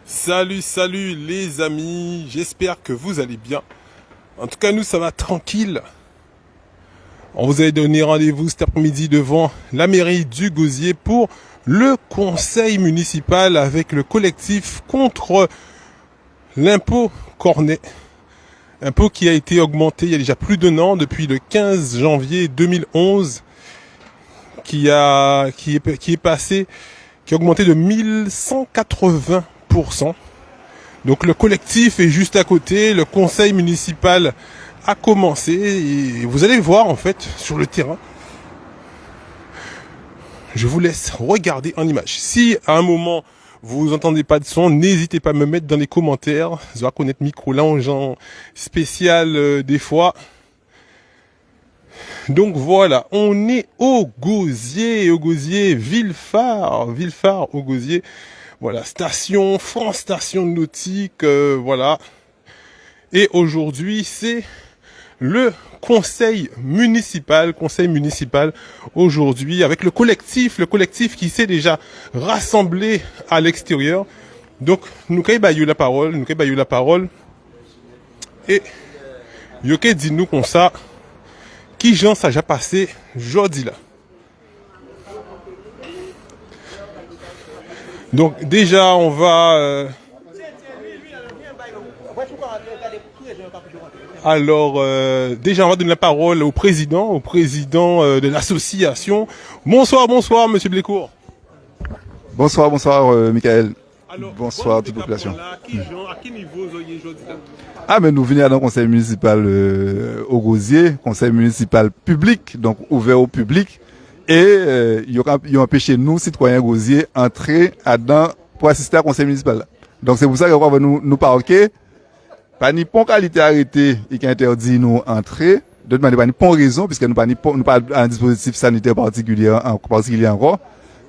Salut les amis, j'espère que vous allez bien. En tout cas nous ça va tranquille. On vous avait donné rendez-vous cet après-midi devant la mairie du Gosier pour le conseil municipal avec le collectif contre l'impôt Cornet. Impôt qui a été augmenté il y a déjà plus d'un an, depuis le 15 janvier 2011, qui est passé, qui a augmenté de 1180%. Donc le collectif est juste à côté, le conseil municipal a commencé et vous allez voir en fait sur le terrain. Je vous laisse regarder en image. Si à un moment vous entendez pas de son, n'hésitez pas à me mettre dans les commentaires. Je dois connaître micro là en genre spécial des fois. Donc voilà, on est au Gosier, Villefort au Gosier. Voilà, station, France Station Nautique, voilà. Et aujourd'hui, c'est le conseil municipal aujourd'hui avec le collectif qui s'est déjà rassemblé à l'extérieur. Donc, nous avons la parole. Et, yoke dit nous comme ça, qui j'en ça déjà passé, jeudi là. Donc déjà on va déjà on va donner la parole au président de l'association. Bonsoir monsieur Blécourt. Bonsoir Michael. Alors, bonsoir toute la population. À quel niveau vous avez aujourd'hui là? Ah mais nous venons dans le conseil municipal au Gosier, conseil municipal public, donc ouvert au public. Et ils ont empêché nous, citoyens Gosier, entrer dedans pour assister au conseil municipal. Donc c'est pour ça qu'on va nous parquer. Pas ni pour qualité arrêté et qui interdit nous entrer. De manière pas ni pour raison, puisque nous pas un dispositif sanitaire particulier encore.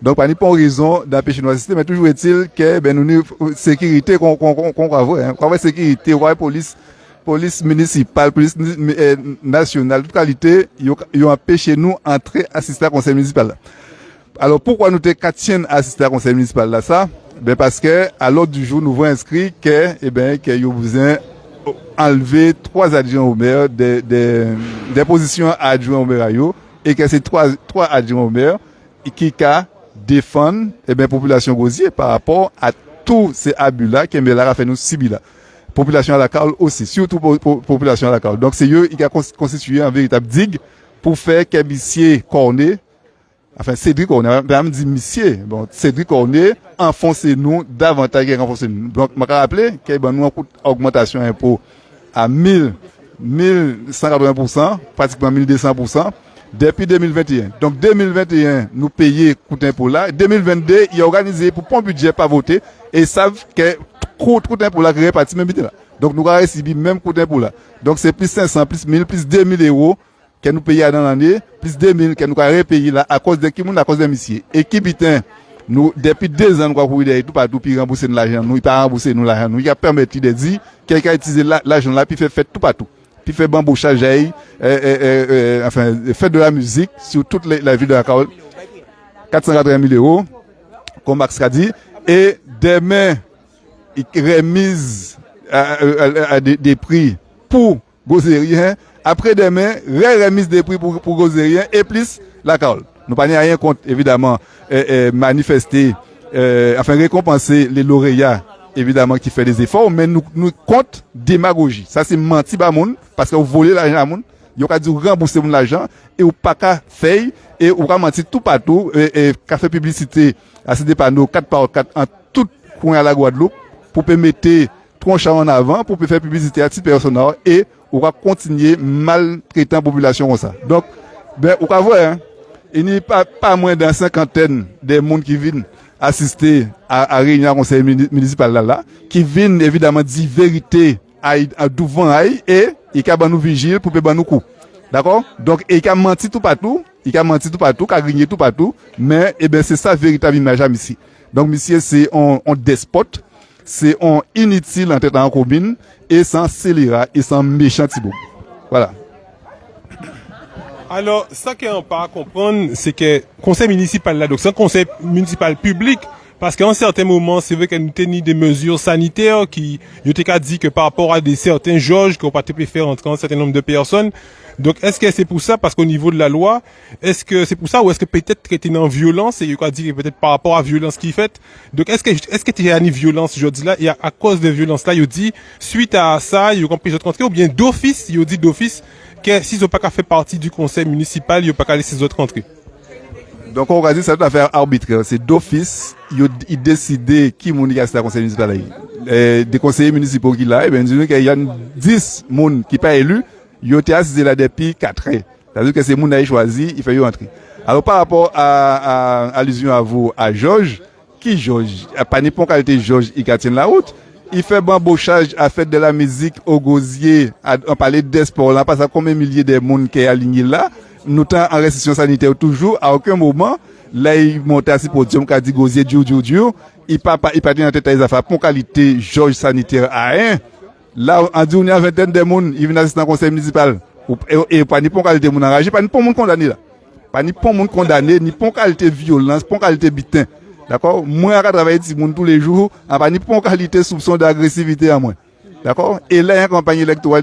Donc pas ni pour raison d'empêcher nous assister, mais toujours est-il que nous sécurité qu'on va avoir, qu'on va sécurité, on va police municipale, police nationale, toute qualité, ils ont empêché nous entrer assister au conseil municipal. Alors pourquoi nous te tiennent assister au conseil municipal là ça? Ben parce que à l'ordre du jour nous voyons inscrit que ils ont besoin enlever 3 adjoints au maire des positions adjoints au maire et que c'est trois adjoints au maire qui défendent population Gosier par rapport à tous ces abus là que Mbela a fait nous subir là. Population à la Carole aussi, surtout population à la Carole. Donc c'est eux qui a constitué un véritable digue pour faire que Monsieur Cornet, enfin Cédric Cornet, même dit Monsieur, bon Cédric Cornet enfoncer nous davantage que renforcer nous. Donc je me rappelle qu'il y a une augmentation d'impôt à 1180%, pratiquement 1200% depuis 2021. Donc 2021 nous payons coût d'impôt là, 2022 il a organisé pour un budget pas voté et ils savent que coût d'impôt là créé parti même là. Donc nous avons reçu même coût d'impôt là. Donc c'est plus 500, plus 1000, plus 2000 euros que nous payons dans l'année, plus 2000 que nous avons repayé là à cause de qui à cause de monsieur. Et qui bitin nous depuis 2 ans nous avons courir tout partout puis rembourser nous l'argent, nous il pas rembourser nous l'argent, nous il a permettre de dire quelqu'un utiliser l'argent là puis fait fête tout partout. Puis fait bambouchage enfin fait de la musique sur toute la ville de la Carole. 480 000 euros comme Max a dit et demain remise à des prix pour Gosérien. Après demain, remise des prix pour Gosérien et plus la Carole. Nous pas rien contre évidemment manifester, enfin récompenser les lauréats évidemment qui fait des efforts, mais nous compte démagogie. Ça c'est menti ba moun parce que vous volez l'argent à moun. Yo ka dit rembourser mon l'argent et ou pas ka faire et ou ka menti tout partout et ka fait publicité à ces panneaux 4x4 en tout coin à la Guadeloupe pour permettre tronche en avant pour faire publicité à titre personnel et on va continuer maltraitant la population comme ça. Donc on va voir hein, il n'y a pas moins d'une cinquantaine de monde qui viennent assister à réunion conseil municipal là qui viennent évidemment dire vérité à devant et il a nous vigile pour pas nous coup. D'accord? Donc il a menti tout partout, il a grigné tout partout, mais c'est ça véritable image à ici. Donc monsieur c'est un despote, c'est un inutile en tête en combine et sans scélérat et sans méchant Thibaut. Voilà. Alors, ça qu'on n'a pas à comprendre, c'est que le conseil municipal là, donc c'est un conseil municipal public, Parce qu'en certains moments, c'est vrai qu'elle nous tenait des mesures sanitaires qui, je t'ai dit que par rapport à des certains jauges qu'on pas pu faire entrer un certain nombre de personnes. Donc, est-ce que c'est pour ça, parce qu'au niveau de la loi, est-ce que c'est pour ça, ou est-ce que peut-être que t'es en violence, et il a dit peut-être par rapport à la violence qu'il fait. Donc, est-ce que t'es en violence, je dis là, et à cause de violence là, il dit, suite à ça, il a compris de rentrer, ou bien d'office, il dit d'office, que s'ils n'ont pas qu'à faire partie du conseil municipal, ils n'ont pas qu'à laisser les autres rentrer. Donc, on va dire que c'est une affaire arbitraire. C'est d'office, ils décident qui moun qui assiste à conseil municipal. Des conseillers municipaux qui là, et bien, il y a 10 moun qui pas élus, ils ont été assistés là depuis 4 ans. C'est-à-dire que c'est moun qui a choisi, il fait y entrer. Alors, par rapport à allusion à vous, à Georges, qui Georges? Pas n'importe qualité Georges, il tient la route. Il fait bambouchage à faire de la musique au gosier, on parlait des sports là, parce que combien de milliers de monde qui est aligné là, nous sommes en restriction sanitaire toujours, à aucun moment, là, il monte à ce podium, qui a dit gosier, il pas dans tête des affaires, pour qualité, Georges sanitaire à rien. Là, on dit, on est à vingtaine de monde, il vient assister au conseil municipal, et pas ni pour qualité monde enragé, pas ni pour monde condamné là. Pas ni pour monde condamné, ni pour qualité violence, pour qualité bitin. D'accord? Moi, je travaille tous les jours, pas ni pour qualité soupçon d'agressivité à moi. D'accord? Et là, il y a une campagne électorale,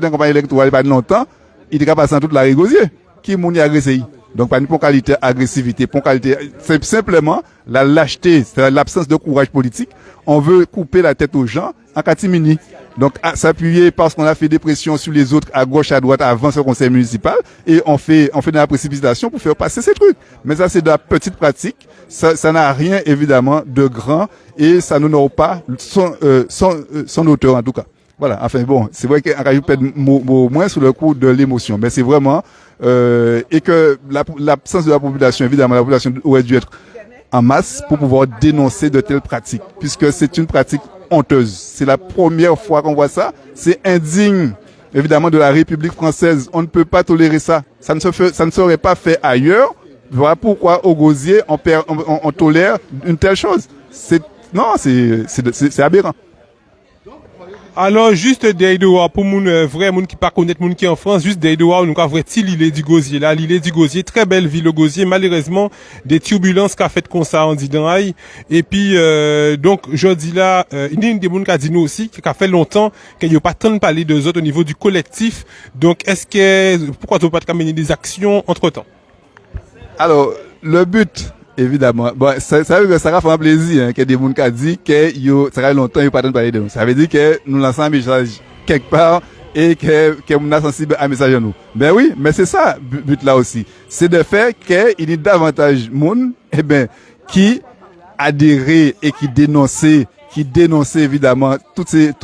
pas longtemps, il est capable de passer toute la rigosier. Qui moun y agressé? Donc, pas pour qualité agressivité, pour qualité, c'est simplement la lâcheté, c'est l'absence de courage politique. On veut couper la tête aux gens en catimini. Donc, s'appuyer parce qu'on a fait des pressions sur les autres à gauche, à droite, avant ce conseil municipal, et on fait de la précipitation pour faire passer ces trucs. Mais ça, c'est de la petite pratique. Ça n'a rien, évidemment, de grand, et ça n'honore pas son auteur, en tout cas. Voilà. Enfin, bon, c'est vrai qu'on rajoute peut-être moins sur le coup de l'émotion, mais c'est vraiment, et que l'absence de la population, évidemment, la population aurait dû être en masse pour pouvoir dénoncer de telles pratiques, puisque c'est une pratique honteuse. C'est la première fois qu'on voit ça. C'est indigne, évidemment, de la République française. On ne peut pas tolérer ça. Ça ne serait pas fait ailleurs. Voilà pourquoi au gosier, on tolère une telle chose. C'est aberrant. Alors, juste derrière pour moun vrai moun qui pas connaître moun qui en France, juste derrière nous avons vrai l'île du Gosier là, l'île du Gosier, très belle ville au Gosier, malheureusement des turbulences qu'a fait comme ça en dit dans aïe. Et puis donc je dis là, il y a une des moun qui a dit nous aussi qui a fait longtemps qu'il n'y a pas tant de parler de autres au niveau du collectif. Donc est-ce que pourquoi tu pas mener des actions entre-temps? Alors, le but évidemment. Bon, ça veut dire que ça va faire un plaisir, hein, que des gens qui disent que ça fait longtemps qu'ils pas parler de nous. Ça veut dire que nous lançons un message quelque part et que nous sommes sensibles à un message à nous. Ben oui, mais c'est ça, but là aussi. C'est de faire qu'il y ait davantage de monde, qui adhéraient et qui dénonçaient évidemment toutes ces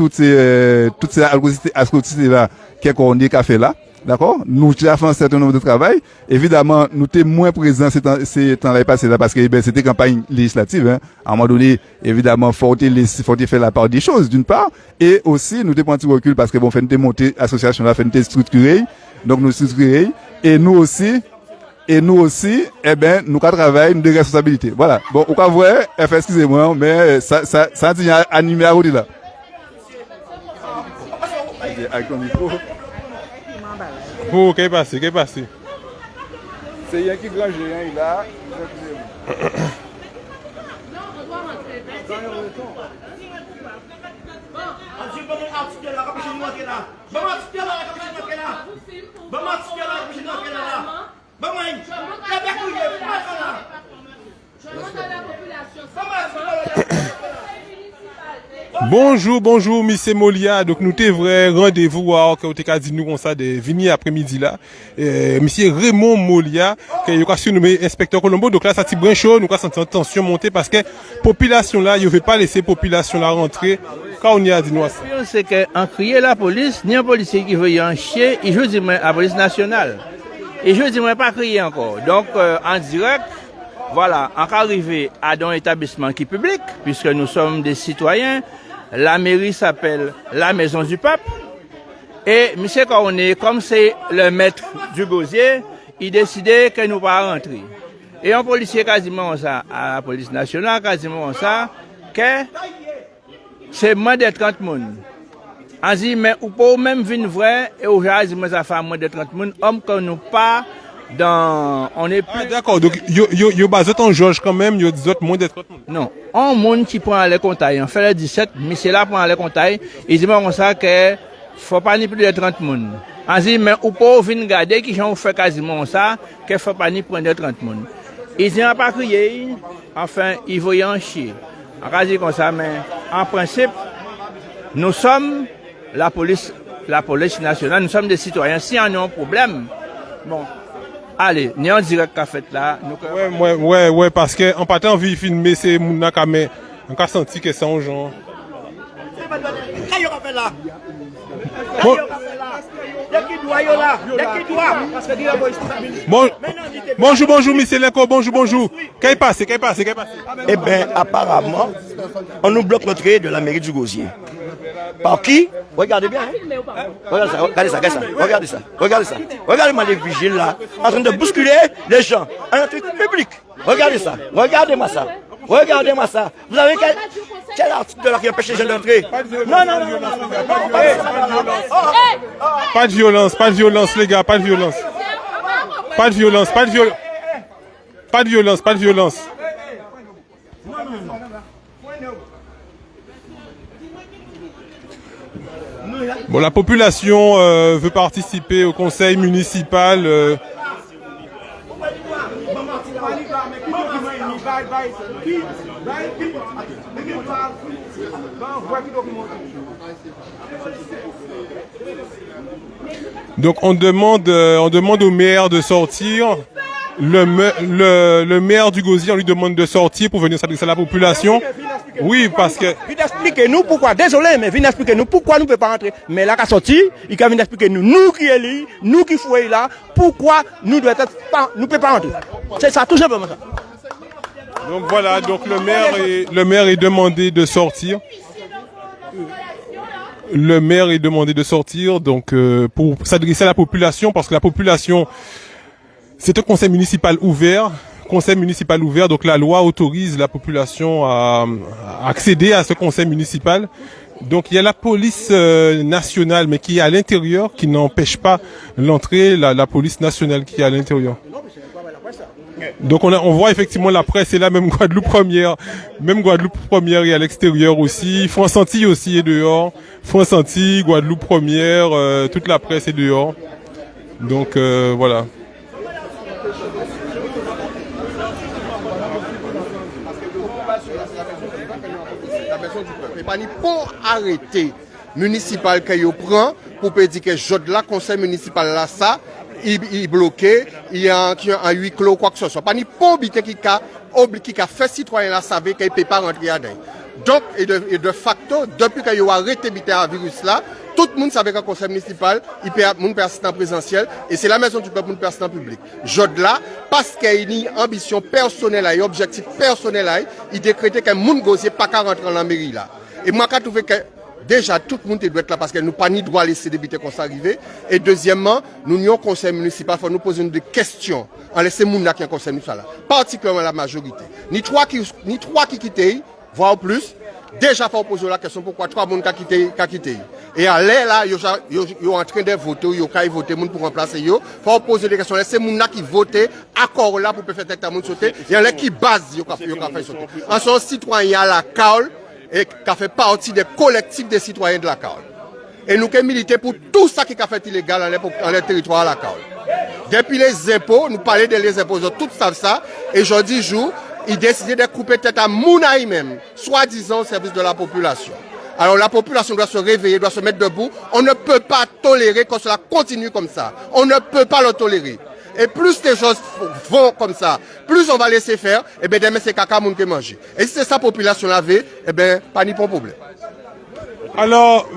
atrocités là, qu'on a fait là. D'accord? Nous avons fait un certain nombre de travail. Évidemment, nous étions moins présents ces temps-là passé là parce que c'était campagne législative. Hein. À un moment donné, évidemment, faut faire la part des choses, d'une part. Et aussi, nous avons pris un petit recul parce que bon, fait une montée, association là, fait une structurée. Donc, nous structurés. Et nous aussi, nous avons travaillé, nous des responsabilités. Voilà. Bon, au cas vrai, excusez-moi, mais ça dit animé à route là. Avec ton micro. Oh, qu'est-ce qui est passé? C'est un qui grand géant, il a. Bonjour, Monsieur Molia. Donc, nous t'es vrai rendez-vous à que t'es dit nous comme ça de venir après-midi là. Monsieur Raymond Molia, qui est surnommé inspecteur Colombo. Donc là, ça t'y bien chaud, nous avons senti la tension monter parce que population là, il ne veut pas laisser population là rentrer. Quand on y a dit nous. C'est qu'en crier la police, ni un policier qui veut y en chier, il joue à la police nationale. Et je dis moi pas crier encore. Donc, en direct, voilà, en arrivé à un établissement qui est public, puisque nous sommes des citoyens. La mairie s'appelle la Maison du Peuple. Et M. Cornet, comme c'est le maître du gosier, il décidait que nous pas rentrer. Et un policier quasiment ça, à la police nationale quasiment ça, que c'est moins de 30 personnes. On dit, mais ou pas même venir vrai, et aujourd'hui, moi, ça fait moins de 30 personnes, hommes que nous pas on est plus... Ah, d'accord, donc yo basé en Georges quand même, yo des autres moins d'être. Non, un monde qui prend les comptailles, on fait le 17, mais c'est là pour les comptailles, il dit comme ça que faut pas ni plus de 30 monde. On dit mais ou pas venir garder qui ont fait quasiment ça, que faut pas ni prendre de 30 monde. Ils n'ont pas crié, enfin, ils voyaient en chier. On va dire comme ça, mais en principe, nous sommes la police nationale, nous sommes des citoyens. Si on a un problème, bon, allez, ni en direct qu'a fait là. Ouais, parce que en partant en vie filmer, c'est mon mais on a senti que c'est un genre. Bonjour, monsieur Lenko, bonjour. Qu'est-ce qui passe? Eh bien, apparemment, on nous bloque l'entrée de la mairie du Gosier. Par qui? Regardez bien. Hein? Regardez ça. Regardez-moi les vigiles là, en train de bousculer les gens à l'entrée publique. Regardez-moi ça. Vous avez quel article là qui empêche les gens d'entrer? Non. Pas de violence, les gars, pas de violence. Bon, la population veut participer au conseil municipal. Donc on demande au maire de sortir. Le maire du Gosier, on lui demande de sortir pour venir s'adresser à la population. Oui, parce que... Viens expliquer nous pourquoi, désolé, mais viens expliquer nous pourquoi nous ne pouvons pas rentrer. Mais là, qu'à sortir, il vient expliquer nous qui est là, nous qui fouillons là, pourquoi nous ne pouvons pas rentrer. C'est ça, tout simplement ça. Donc voilà, donc le maire est demandé de sortir. Le maire est demandé de sortir donc pour s'adresser à la population, parce que la population, c'est un conseil municipal ouvert. Donc la loi autorise la population à accéder à ce conseil municipal. Donc il y a la police nationale, mais qui est à l'intérieur, qui n'empêche pas l'entrée, la police nationale qui est à l'intérieur. Donc on voit effectivement la presse est là, même Guadeloupe Première est à l'extérieur aussi. France Antilles aussi est dehors. France Antilles, Guadeloupe Première, toute la presse est dehors. Donc voilà. Mais pas ni pour arrêter municipal que yo prend pour dire que Jodla conseil municipal là ça il bloqué, il y a un huis clos quoi que ce soit. Pas ni pour habiter qui a fait citoyen là savait qu'il peut pas rentrer dedans. Donc et de facto depuis que yo arrêté biter un virus là, tout le monde savait qu'un conseil municipal, il peut être mon assistant présentiel et c'est la maison du peuple, mon assistant public. Jodla, parce qu'il y a une ambition personnelle, un objectif personnel, il décrétait qu'un monde Gosier pas qu'à rentrer dans la mairie là. Et moi, quand je trouve que déjà tout le monde doit être là parce que nous pas ni droit à laisser débiter qu'on s'arrive. Et deuxièmement, nous avons un conseil municipal, il faut nous poser des questions en laissant les gens qui ont un conseil municipal là. Particulièrement la majorité. Ni trois qui quittent, voire plus. Déjà, il faut poser la question pourquoi 3 personnes qui quitté. Et à l'air là, ils sont en train de voter, ils ont voté pour remplacer. Il faut poser des questions. C'est les gens qui votent, accord là pour faire tout le monde sauter. Il y en a qui basent, ils ont fait sauter. En son citoyen à la CAOL, et qui a fait partie des collectifs des citoyens de la CAOL. Et nous avons milité pour tout ça qui a fait illégal dans les territoires à la CAOL. Depuis les impôts, nous parlons de les impôts, tout ça, et aujourd'hui, ils décident de couper tête à Mounaï même, soi-disant au service de la population. Alors la population doit se réveiller, doit se mettre debout. On ne peut pas tolérer que cela continue comme ça. On ne peut pas le tolérer. Et plus les choses vont comme ça, plus on va laisser faire, et bien demain c'est caca moun qui mange. Et si c'est ça population la veut, et bien pas ni bon problème. Alors,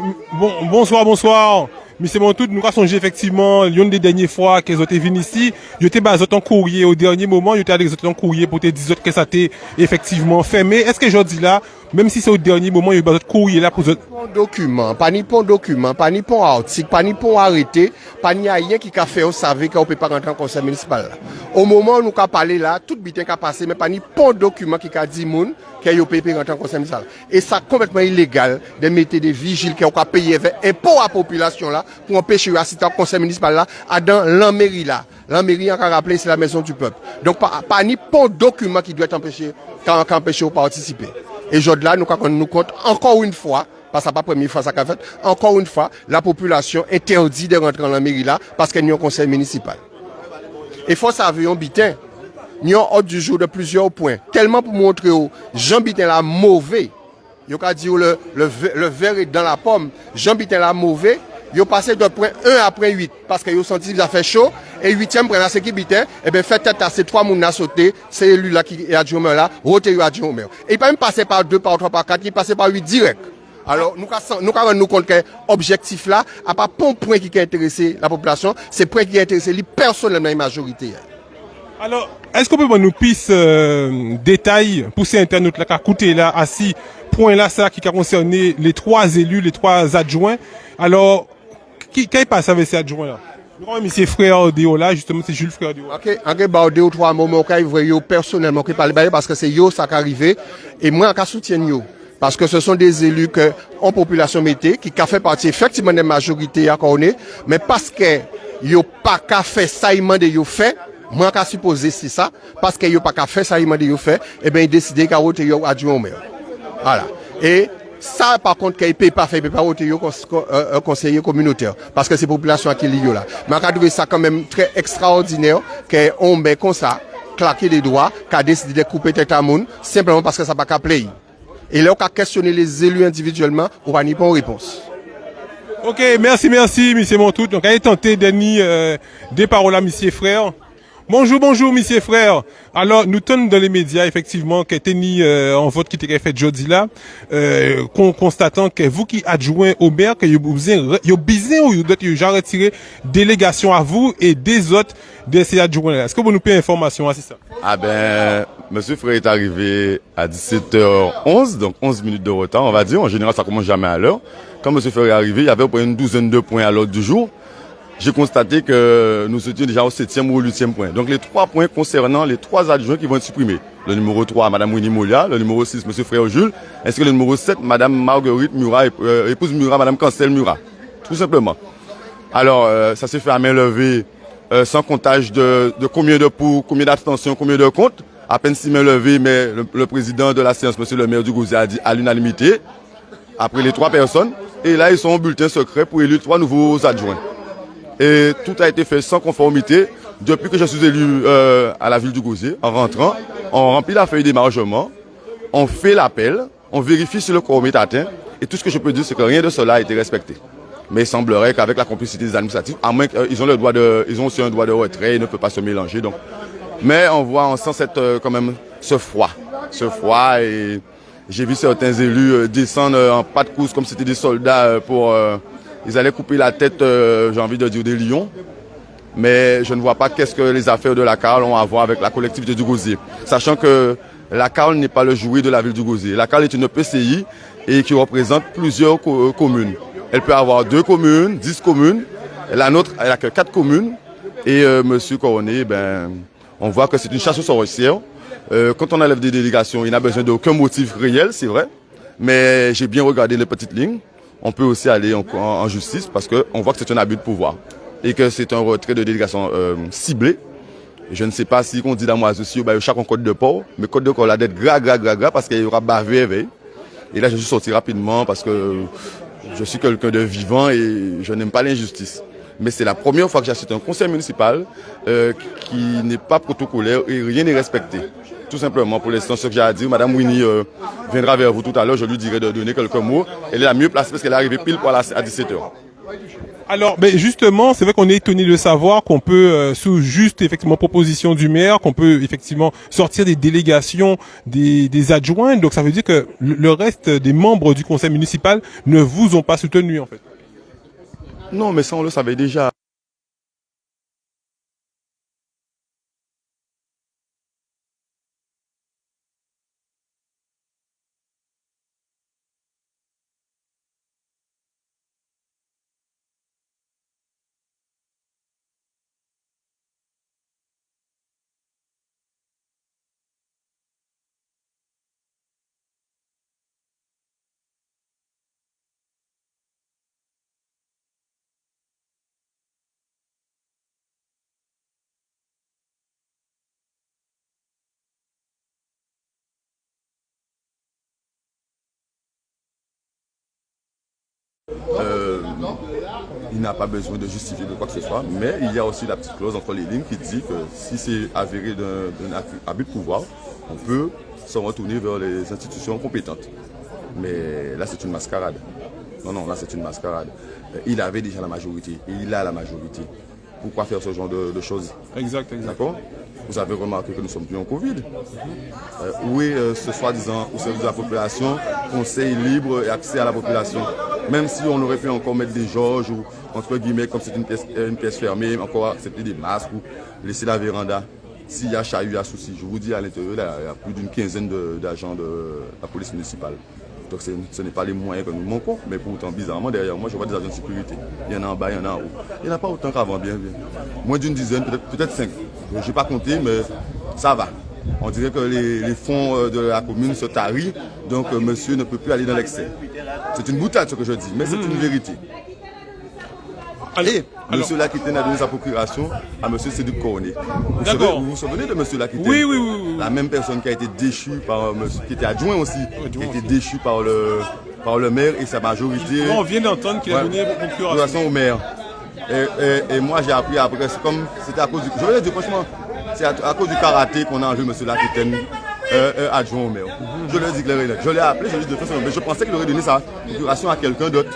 bonsoir. Monsieur Montout, nous avons songé effectivement, l'une des dernières fois qu'ils ont été venus ici, ils ont basé en courrier au dernier moment, ils ont été en courrier pour te dire que ça a été effectivement fermé. Est-ce que je dis là, même si c'est au dernier moment, ils ont basé courrier là pour eux? Pas ni pour document, pas ni pour article, pas ni pour arrêter, pas ni rien qui a fait, on savait qu'on ne peut pas rentrer en conseil municipal. Au moment où nous avons parlé là, tout bitin qui a passé, mais pas ni pour document qui a dit moun, qui a peut rentrer en conseil municipal. Et ça complètement illégal de mettre des vigiles qui ont payé impôt à la population là, pour empêcher l'assistant conseil municipal là, à dans la mairie là. la mairie a rappelé c'est la maison du peuple. Donc pas ni pas document qui doit empêcher de participer. Et là nous compte encore une fois, parce que c'est pas la première fois ça qu'a fait, encore une fois, la population interdit de rentrer dans la mairie là parce qu'il y a un conseil municipal. Il faut savoir un bitin. Nous avons ordre du jour de plusieurs points. Tellement pour montrer aux Jean Bitin là mauvais. Il a dit le verre est dans la pomme. Jean Bitin là mauvais. Il a passé de point 1 à point 8 parce qu'il a senti qu'il a fait chaud. Et 8e point là, c'est qui Bitin. Et bien, fait tête à ces 3 mouns à sauter. C'est lui là qui est adjoint là. Roté est adjoint. Et il pas même passer par 2, par 3, par 4. Il passé par 8 direct. Alors, nous rendons compte que l'objectif là, à pas un point qui a intéressé la population, c'est point qui a intéressé les personnellement la majorité. Alors, est-ce qu'on peut nous plus détails pour ces internautes là qui a coûté là à 6 points là ça qui a concerné les 3 élus, les 3 adjoints. Alors, qui passe avec ces adjoints là? Monsieur Frère Déola, justement, c'est Jules Frère Déola. Ok, en cas 2 ou 3 moments quand yo personnellement qui parle parce que c'est yo ça qui arrivé et moi en soutien yo parce que ce sont des élus que en population mété qui fait partie effectivement des majorités à connaître mais parce que yo pas qu'à faire ça il m'a yo fait. Moi, je supposé c'est ça, parce qu'il n'y a pas qu'à faire ça, il m'a dit, fait, et bien, il a décidé qu'il y a adjoint au maire. Voilà. Et ça, par contre, qu'il ne peut pas faire, il ne peut pas voter un conseiller communautaire, parce que c'est la population qui est là. Mais je trouve ça quand même très extraordinaire qu'on met comme ça, claquer les doigts, qu'a décidé de couper tête à monde, simplement parce que ça n'a pas qu'à plaire. Et là, on a questionné les élus individuellement, on va n'y pas une réponse. Ok, merci, monsieur Montout. Donc, allez tenter de donner des paroles à monsieur Frère. Bonjour, monsieur Frère. Alors, nous tenons dans les médias, effectivement, qui était mis en vote qui était fait jeudi là, constatant que vous qui adjoint au maire, que vous besoin ou vous déjà retiré délégation à vous et des autres de ces adjoints là. Est-ce que vous nous pouvez information à ça? Ah ben, monsieur Frère est arrivé à 17h11, donc 11 minutes de retard, on va dire. En général, ça commence jamais à l'heure. Quand monsieur Frère est arrivé, il y avait une douzaine de points à l'ordre du jour. J'ai constaté que nous étions déjà au 7e ou au 8e point. Donc les 3 points concernant les 3 adjoints qui vont être supprimés. Le numéro 3, Madame Winnie Molia, le numéro 6, Monsieur Frère Jules, ainsi que le numéro 7, Madame Marguerite Murat, épouse Murat, Madame Cancel Murat. Tout simplement. Alors, ça s'est fait à main levée, sans comptage de combien de pour, combien d'abstentions, combien de comptes. À peine 6 mains levées, mais le président de la séance, Monsieur le maire du Gosier, a dit à l'unanimité, après les 3 personnes. Et là, ils sont au bulletin secret pour élire 3 nouveaux adjoints. Et tout a été fait sans conformité. Depuis que je suis élu à la ville du Gosier, en rentrant, on remplit la feuille d'émargement, on fait l'appel, on vérifie si le quorum est atteint. Et tout ce que je peux dire, c'est que rien de cela a été respecté. Mais il semblerait qu'avec la complicité des administratifs, à moins qu'ils ont aussi un droit de retrait, ils ne peuvent pas se mélanger. Donc. Mais on voit, on sent quand même ce froid. Et j'ai vu certains élus descendre en pas de course comme si c'était des soldats pour... Ils allaient couper la tête, j'ai envie de dire, des lions. Mais je ne vois pas qu'est-ce que les affaires de la CARL ont à voir avec la collectivité du Gosier. Sachant que la CARL n'est pas le jouet de la ville du Gosier. La CARL est une PCI et qui représente plusieurs communes. Elle peut avoir 2 communes, 10 communes. La nôtre, elle n'a que 4 communes. Et monsieur Coronet, on voit que c'est une chasse aux sorcières. Quand on enlève des délégations, il n'a besoin d'aucun motif réel, c'est vrai. Mais j'ai bien regardé les petites lignes. On peut aussi aller en justice parce qu'on voit que c'est un abus de pouvoir et que c'est un retrait de délégation ciblé. Je ne sais pas si on dit dans moi aussi, chaque code de port, mais code de port là d'être gras parce qu'il y aura bavé éveil. Et là, je suis sorti rapidement parce que je suis quelqu'un de vivant et je n'aime pas l'injustice. Mais c'est la première fois que j'assiste un conseil municipal qui n'est pas protocolaire et rien n'est respecté. Tout simplement, pour l'instant, ce que j'ai à dire, Madame Winnie viendra vers vous tout à l'heure, je lui dirai de donner quelques mots. Elle est la mieux placée parce qu'elle est arrivée pile poil à 17h. Alors, justement, c'est vrai qu'on est étonné de savoir qu'on peut, sous juste effectivement proposition du maire, qu'on peut effectivement sortir des délégations des adjoints. Donc ça veut dire que le reste des membres du conseil municipal ne vous ont pas soutenu en fait. Non, mais ça on le savait déjà. Il n'a pas besoin de justifier de quoi que ce soit, mais il y a aussi la petite clause entre les lignes qui dit que si c'est avéré d'un abus de pouvoir, on peut se retourner vers les institutions compétentes. Mais là, c'est une mascarade. Non, là, c'est une mascarade. Il avait déjà la majorité, et il a la majorité. Pourquoi faire ce genre de choses? Exact. D'accord? Vous avez remarqué que nous sommes plus en Covid. Où est ce soi-disant au service de la population, conseil libre et accès à la population? Même si on aurait pu encore mettre des jauges ou entre guillemets, comme c'est une pièce fermée, encore accepter des masques ou laisser la véranda. S'il y a chahut, il y a souci. Je vous dis, à l'intérieur, il y a plus d'une quinzaine d'agents de la police municipale. Donc ce n'est pas les moyens que nous manquons, mais pourtant, bizarrement, derrière moi, je vois des agents de sécurité. Il y en a en bas, il y en a en haut. Il n'y en a pas autant qu'avant, bien. Moins d'une dizaine, peut-être 5. Je n'ai pas compté, mais ça va. On dirait que les fonds de la commune se tarissent, donc monsieur ne peut plus aller dans l'excès. C'est une boutade ce que je dis, mais c'est une vérité. Et monsieur Lakiten a donné sa procuration à monsieur Séduc Cornet. Vous vous souvenez de monsieur Lakiten? Oui. La même personne qui a été déchue par monsieur, qui était adjoint aussi, qui a été déchu par le maire et sa majorité. On vient d'entendre qu'il a donné procuration au maire. Et moi j'ai appris après, c'est comme c'était à cause du. Je veux dire franchement, c'est à cause du karaté qu'on a enlevé monsieur Lakiten adjoint au maire. Je le dis clairement. Je l'ai appelé, je lui ai dit de toute façon, mais je pensais qu'il aurait donné sa procuration à quelqu'un d'autre.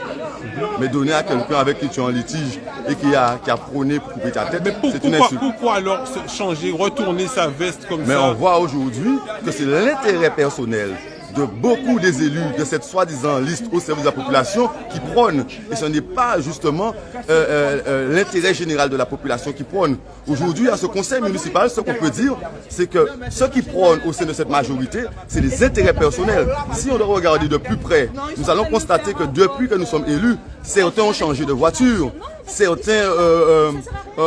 Mais donner à quelqu'un avec qui tu es en litige et qui a prôné pour couper ta tête, c'est une insulte. Pourquoi alors changer, retourner sa veste comme ça? Mais on voit aujourd'hui que c'est l'intérêt personnel de beaucoup des élus de cette soi-disant liste au service de la population qui prônent. Et ce n'est pas justement l'intérêt général de la population qui prône. Aujourd'hui, à ce conseil municipal, ce qu'on peut dire, c'est que ceux qui prônent au sein de cette majorité, c'est les intérêts personnels. Si on doit regarder de plus près, nous allons constater que depuis que nous sommes élus, certains ont changé de voiture, certains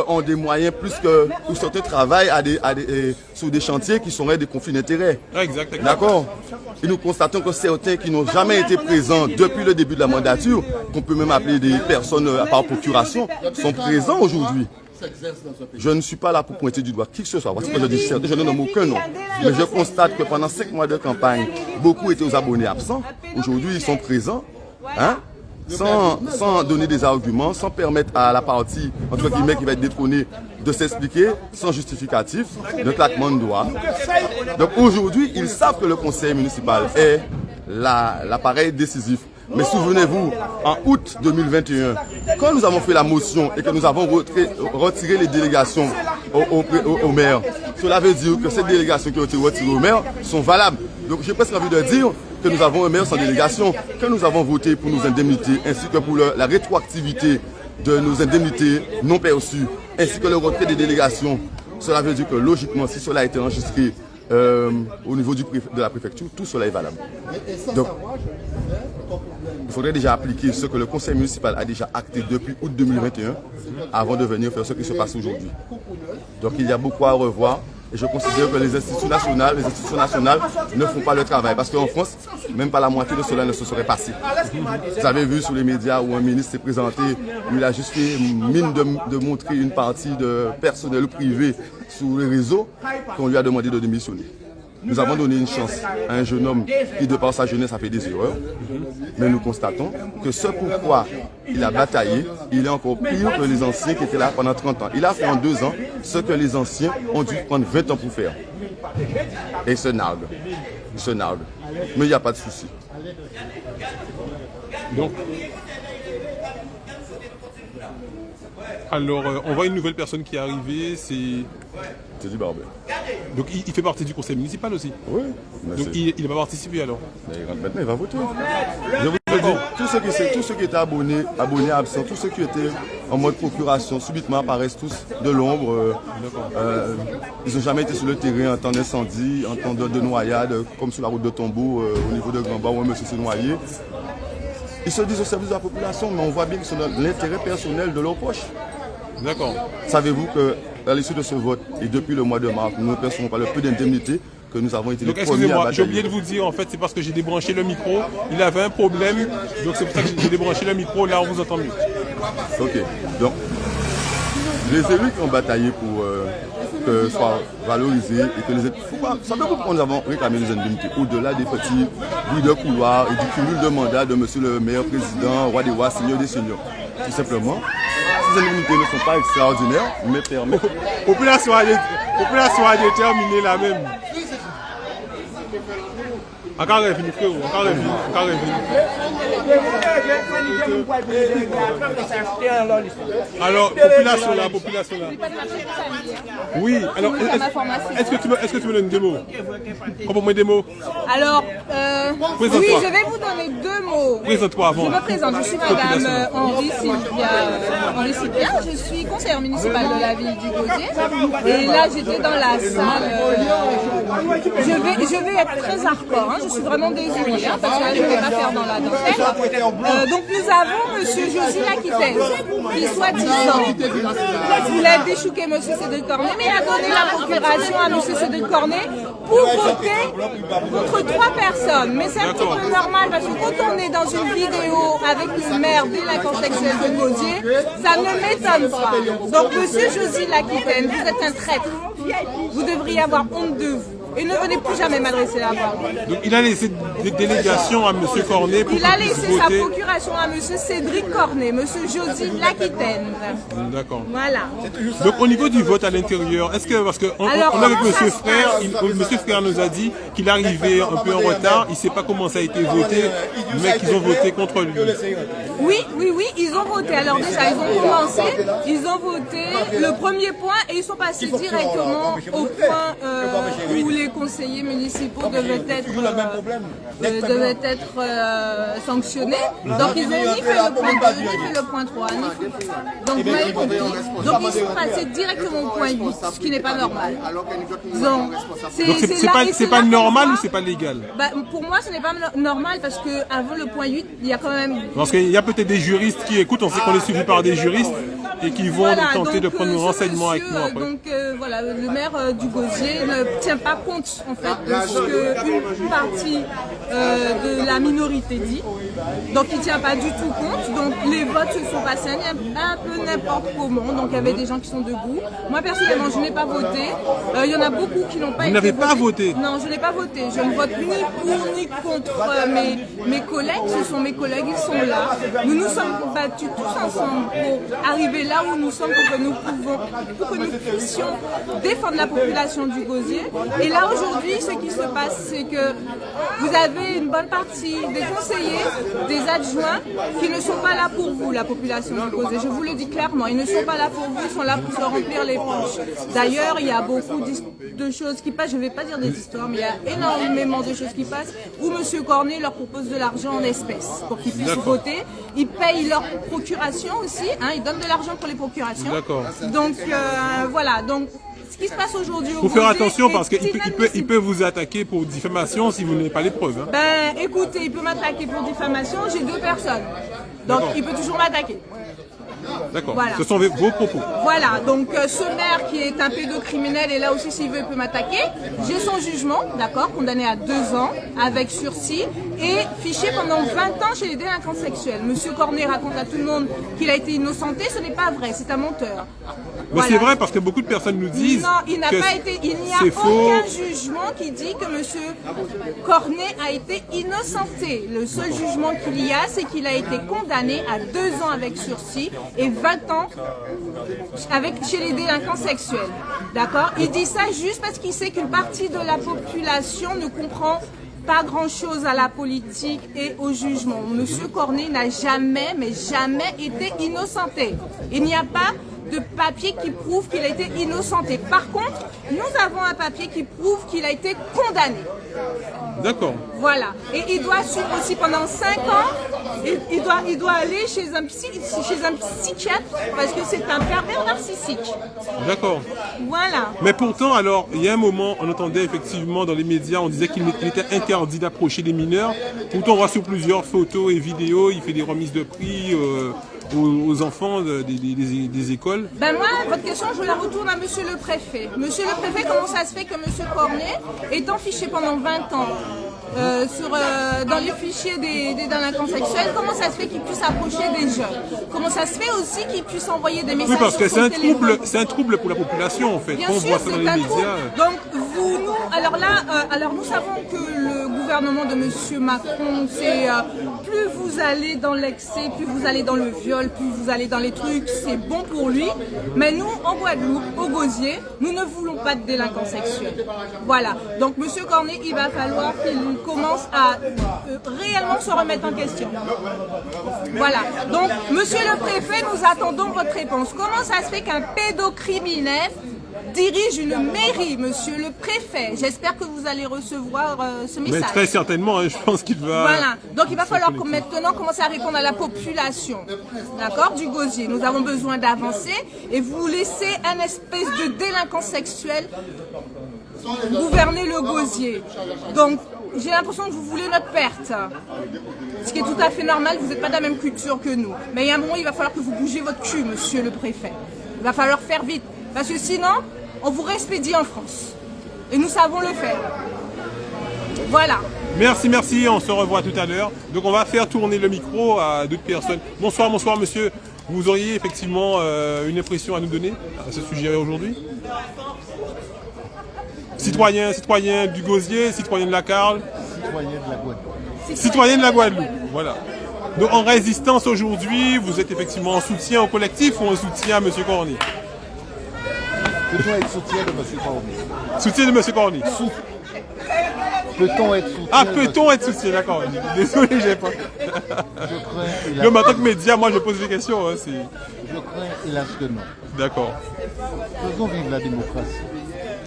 ont des moyens plus que, ou certains travaillent sur des chantiers qui seraient des conflits d'intérêts. Exact. D'accord? Et nous constatons que certains qui n'ont jamais été présents depuis le début de la mandature, qu'on peut même appeler des personnes par procuration, sont présents aujourd'hui. Je ne suis pas là pour pointer du doigt qui que ce soit. Voici que je dis certes, je ne nomme aucun nom. Mais je constate que pendant 5 mois de campagne, beaucoup étaient aux abonnés absents. Aujourd'hui, ils sont présents. Sans donner des arguments, sans permettre à la partie, entre guillemets, qui va être détrônée, de s'expliquer sans justificatif, de claquement de doigts. Donc aujourd'hui, ils savent que le conseil municipal est l'appareil décisif. Mais souvenez-vous, en août 2021, quand nous avons fait la motion et que nous avons retiré les délégations au maire, cela veut dire que ces délégations qui ont été retirées au maire sont valables. Donc j'ai presque envie de dire que nous avons un maire sans délégation, que nous avons voté pour nos indemnités, ainsi que pour la rétroactivité de nos indemnités non perçues, ainsi que le retrait des délégations. Cela veut dire que logiquement, si cela a été enregistré au niveau de la préfecture, tout cela est valable. Donc, il faudrait déjà appliquer ce que le conseil municipal a déjà acté depuis août 2021 avant de venir faire ce qui se passe aujourd'hui. Donc il y a beaucoup à revoir et je considère que les institutions nationales ne font pas le travail parce qu'en France, même pas la moitié de cela ne se serait passé. Vous avez vu sur les médias où un ministre s'est présenté, où il a juste fait mine de montrer une partie de personnel privé sur les réseaux qu'on lui a demandé de démissionner. Nous avons donné une chance à un jeune homme qui, de par sa jeunesse, a fait des erreurs. Mais nous constatons que ce pourquoi il a bataillé, il est encore pire que les anciens qui étaient là pendant 30 ans. Il a fait en 2 ans ce que les anciens ont dû prendre 20 ans pour faire. Et il se nargue. Mais il n'y a pas de souci. Donc, alors, on voit une nouvelle personne qui est arrivée, c'est Teddy Barber. Donc il fait partie du conseil municipal aussi. Oui. Donc il va participer alors. Mais maintenant il va voter. Je vous le dis, tous ceux qui étaient abonnés absents, tous ceux qui étaient en mode procuration, subitement apparaissent tous de l'ombre. Ils n'ont jamais été sur le terrain en temps d'incendie, en temps de noyade, comme sur la route de Tombeau, au niveau de Grand-Bas où un monsieur s'est noyé. Ils se disent au service de la population, mais on voit bien que c'est l'intérêt personnel de leurs proches. D'accord. Savez-vous qu'à l'issue de ce vote, et depuis le mois de mars, nous ne percevons pas le peu d'indemnité que nous avons été les premiers à batailler. Excusez-moi, j'ai oublié de vous dire, en fait, c'est parce que j'ai débranché le micro. Il avait un problème, donc c'est pour ça que j'ai débranché le micro. Là, on vous entend mieux. Ok. Donc, les élus qui ont bataillé pour soit valorisé et que les ça fait pourquoi nous avons réclamé les indemnités au-delà des petits bruits de couloir et du cumul de mandats de monsieur le maire président, roi des rois, seigneur des seigneurs. Tout simplement, ces indemnités ne sont pas extraordinaires, mais permettent. Population a déterminé la même. Encore revenu, frérot, encore revenu. Alors, population là. Oui, alors, est-ce que tu me donnes des mots? Comment des mots? Alors, oui, je vais vous donner 2 mots. Présente-toi avant. Je me présente, je suis madame Henri Sylvia, je suis conseillère municipale de la ville du Gosier. Et là, j'étais dans la salle. Je vais être très hardcore, hein, je suis vraiment désolée, hein, parce que là, je ne vais pas faire dans la dentelle. Donc, nous avons monsieur Josie Laquitaine, qui soi-disant voulait déchouquer monsieur Cédric Cornet, mais il a donné la procuration à monsieur Cédric Cornet pour voter contre 3 personnes. Mais c'est un petit peu normal parce que quand on est dans une vidéo avec une mère délinquant sexuel de Gosier, ça ne m'étonne pas. Donc monsieur Josie Laquitaine, vous êtes un traître. Vous devriez avoir honte de vous. Et ne venez plus jamais m'adresser la parole. Donc il a laissé des délégations à M. Cornet pour il a laissé sa procuration à M. Cédric Cornet, M. Josie Laquitaine. D'accord. Voilà. Donc au niveau du vote à l'intérieur, est-ce que, parce qu'on est avec M. Frère, M. Frère nous a dit qu'il arrivait un peu en retard, il ne sait pas comment ça a été voté, mais qu'ils ont voté contre lui. Oui, ils ont voté. Alors déjà, ils ont commencé, ils ont voté le premier point et ils sont passés directement au point où les conseillers municipaux devaient être sanctionnés. Donc ils ont ni fait le point 2, ni fait le point 3, ni fait... Donc vous m'avez compris. Donc ils sont passés directement au point 8, ce qui n'est pas normal. Donc c'est pas normal ou c'est pas légal? Pour moi, ce n'est pas normal parce que avant le point 8, il y a quand même... Parce qu'il y a peut-être des juristes qui écoutent, on sait qu'on est suivi par des juristes et qui vont tenter de prendre nos renseignements avec nous après. Donc voilà, le maire du Gosier ne tient pas compte en fait de ce qu'une partie de la minorité dit. Donc il ne tient pas du tout compte. Donc les votes se sont passés un peu n'importe comment. Donc il y avait des gens qui sont debout. Moi personnellement, je n'ai pas voté. Il y en a beaucoup qui n'ont pas été votés. Vous n'avez pas voté? Non, je n'ai pas voté. Je ne vote ni pour ni contre mes collègues. Ce sont mes collègues, ils sont là. Nous nous sommes battus tous ensemble pour arriver là où nous sommes, pour que nous puissions défendre la population du Gosier. Et là aujourd'hui, ce qui se passe, c'est que vous avez une bonne partie des conseillers, des adjoints, qui ne sont pas là pour vous, la population du Gosier. Je vous le dis clairement, ils ne sont pas là pour vous, ils sont là pour se remplir les poches. D'ailleurs, il y a beaucoup de choses qui passent, je ne vais pas dire des histoires, mais il y a énormément de choses qui passent où M. Cornet leur propose de l'argent en espèces pour qu'ils puissent voter. Ils payent leur procuration aussi, hein, ils donnent de l'argent pour les procurations. Donc voilà, donc ce qui se passe aujourd'hui au faut faire attention parce qu'il peut vous attaquer pour diffamation si vous n'avez pas les preuves. Hein. Écoutez, il peut m'attaquer pour diffamation, j'ai 2 personnes. Donc il peut toujours m'attaquer. D'accord, voilà. Ce sont vos propos. Voilà, donc ce maire qui est un pédocriminel, et là aussi s'il veut il peut m'attaquer. J'ai son jugement, d'accord, condamné à 2 ans avec sursis et fiché pendant 20 ans chez les délinquants sexuels. Monsieur Cornet raconte à tout le monde qu'il a été innocenté, ce n'est pas vrai, c'est un menteur. Mais c'est vrai parce que beaucoup de personnes nous disent il n'y a aucun jugement qui dit que monsieur Cornet a été innocenté. Le seul jugement qu'il y a, c'est qu'il a été condamné à 2 ans avec sursis et 20 ans chez les délinquants sexuels. D'accord? Il dit ça juste parce qu'il sait qu'une partie de la population ne comprend pas grand-chose à la politique et au jugement. Monsieur Cornet n'a jamais, mais jamais été innocenté. Il n'y a pas de papier qui prouve qu'il a été innocenté. Par contre, nous avons un papier qui prouve qu'il a été condamné. D'accord. Voilà. Et il doit suivre aussi pendant 5 ans. Il doit aller chez un psychiatre parce que c'est un pervers narcissique. D'accord. Voilà. Mais pourtant, alors, il y a un moment, on entendait effectivement dans les médias, on disait qu'il était interdit d'approcher les mineurs. Pourtant, on voit sur plusieurs photos et vidéos, il fait des remises de prix aux enfants des écoles. Moi, votre question, je la retourne à monsieur le préfet. Monsieur le préfet, comment ça se fait que monsieur Cornet, étant fiché pendant 20 ans dans les fichiers des délinquants sexuels, comment ça se fait qu'ils puissent approcher des jeunes? Comment ça se fait aussi qu'ils puissent envoyer des messages? Oui, parce que sur son téléphone? c'est un trouble pour la population, en fait. Bien Quand on sûr, voit ça dans c'est les un médias. trouble. Donc, alors nous savons que le gouvernement de M. Macron, c'est plus vous allez dans l'excès, plus vous allez dans le viol, plus vous allez dans les trucs, c'est bon pour lui. Mais nous, en Guadeloupe, au Gosier, nous ne voulons pas de délinquants sexuels. Voilà. Donc, M. Cornet, il va falloir qu'il commence à réellement se remettre en question. Voilà. Donc, Monsieur le Préfet, nous attendons votre réponse. Comment ça se fait qu'un pédocriminel dirige une mairie, Monsieur le Préfet? J'espère que vous allez recevoir ce message. Mais très certainement, hein, je pense qu'il va... Voilà, donc il va falloir maintenant commencer à répondre à la population, d'accord, du Gosier. Nous avons besoin d'avancer et vous laissez un espèce de délinquant sexuel gouverner le Gosier. Donc, j'ai l'impression que vous voulez notre perte. Ce qui est tout à fait normal, vous n'êtes pas de la même culture que nous. Mais il y a un moment, il va falloir que vous bougez votre cul, Monsieur le Préfet. Il va falloir faire vite, parce que sinon, on vous expédie en France. Et nous savons le faire. Voilà. Merci, merci, on se revoit tout à l'heure. Donc on va faire tourner le micro à d'autres personnes. Bonsoir, bonsoir monsieur. Vous auriez effectivement une impression à nous donner à ce sujet aujourd'hui? Citoyen du Gosier, citoyen de la Carle. Citoyen de la Guadeloupe. Citoyen de la Guadeloupe, voilà. Donc en résistance aujourd'hui, vous êtes effectivement en soutien au collectif ou en soutien à M. Corny? Peut-on être soutien de M. Corny? Soutien de M. Corny. Peut-on être soutien? Ah, peut-on être soutien, d'accord. Désolé, j'ai pas. Je crains, Comme en tant que média, moi je pose des questions. Hein, je crains, hélas, que non. d'accord. Faisons vivre la démocratie.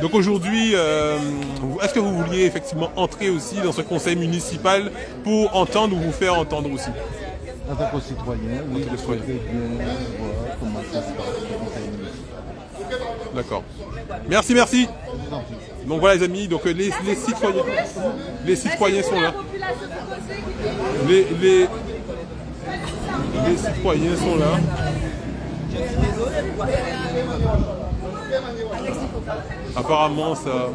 Donc aujourd'hui, est-ce que vous vouliez effectivement entrer aussi dans ce conseil municipal pour entendre ou vous faire entendre aussi? En tant que citoyen, oui, je souhaiterais bien voir comment ça se passe au conseil municipal. D'accord. Merci, merci. Je vous en prie. Donc voilà les amis, donc les citoyens sont là. Les citoyens sont là. Apparemment ça...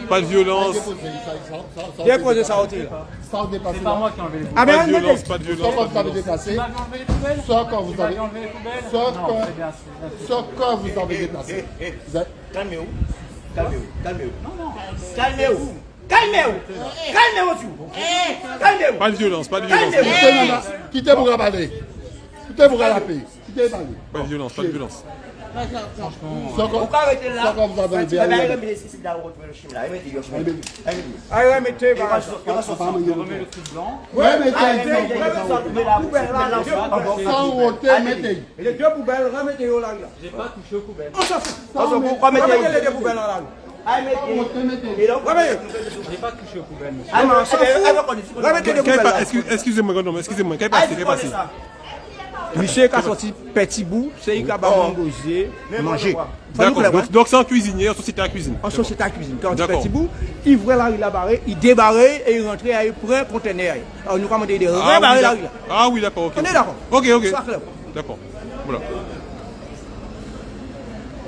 Pas de violence. Déposez ça au tir. Sans dépasser. C'est pas moi qui ai enlevé les Pas de violence, pas de Soit violence. quand vous avez déplacé, soit quand vous avez, soit quand vous avez déplacé. Vous êtes- Calmez-vous. Calmez-vous. Calmez-vous. Calmez-vous. Calmez-vous. Calmez-vous. Pas de violence, pas de violence. Quittez pour raballer. Quittez pour ralaper. Quittez pour parler. Pas de violence, pas de violence. Soit quand Pourquoi arrêter là? soit quand vous avez Tu vas bien. remettre ici, là, on retrouve le chim là. Remettez le chim. Remettez. Allez, remettez, Il va sortir. remettez le truc blanc. Ouais, mais sans ôter, mettez. Et les deux poubelles, remettez-les là. J'ai pas touché aux poubelles. On s'en fout. Pourquoi Remettez mettez les deux poubelles là. Et donc, J'ai pas touché aux poubelles, monsieur. ah non, on s'en fout. Remettez les poubelles là. Excusez-moi, excusez-moi, qu'est-ce qui s'est passé? Monsieur qui a sorti petit bout, c'est il qui a mangé. D'accord, donc c'est en cuisinier, en société à cuisine. En société à cuisine. Quand D'accord. petit bout, il ouvrait la rue là barré, il débarrait et il rentrait, il prenait un conteneur. Alors nous commandons des rebarrer la rue là. Ah oui, d'accord, ok. On est d'accord. Ok, ok. Sois clair. D'accord, voilà.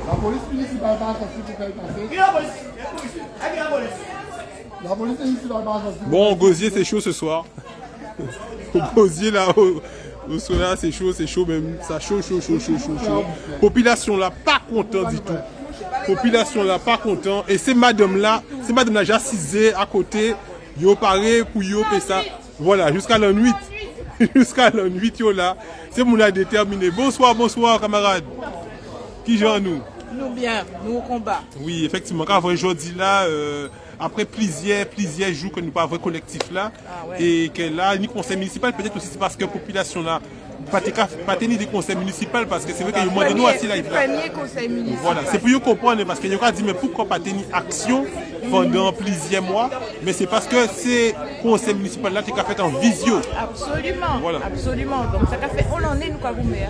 La police municipale va sortir pour faire passer. Qui est la police? Qui est la police? La police municipale va sortir. Bon, Gosier, c'est chaud ce soir. Au Gosier, là, au soir, c'est chaud même. Ça chaud. Population là, pas content du tout. Population là, pas content. Et ces madame là, j'ai assisé à côté, yo paré pour yo fait ça. Voilà, jusqu'à la nuit. Jusqu'à la nuit, yo là. C'est mon a déterminé. Bonsoir, camarades. Qui j'en nous? Nous bien, nous au combat. Oui, effectivement, quand aujourd'hui là, après plusieurs jours que nous pas vrai collectif là, et que là, ni conseil municipal, peut-être aussi c'est parce que la population là, pas tenir des conseils municipaux parce que c'est vrai qu'il y a moins de nous assis là. Premier conseil municipal. Voilà, c'est pour vous comprendre parce qu'il y a dit mais pourquoi pas tenir action pendant plusieurs mois, mais c'est parce que ces conseils municipaux là, tu as fait en visio. Absolument, Voilà. absolument. Donc ça fait, on en est nous qu'à goûter.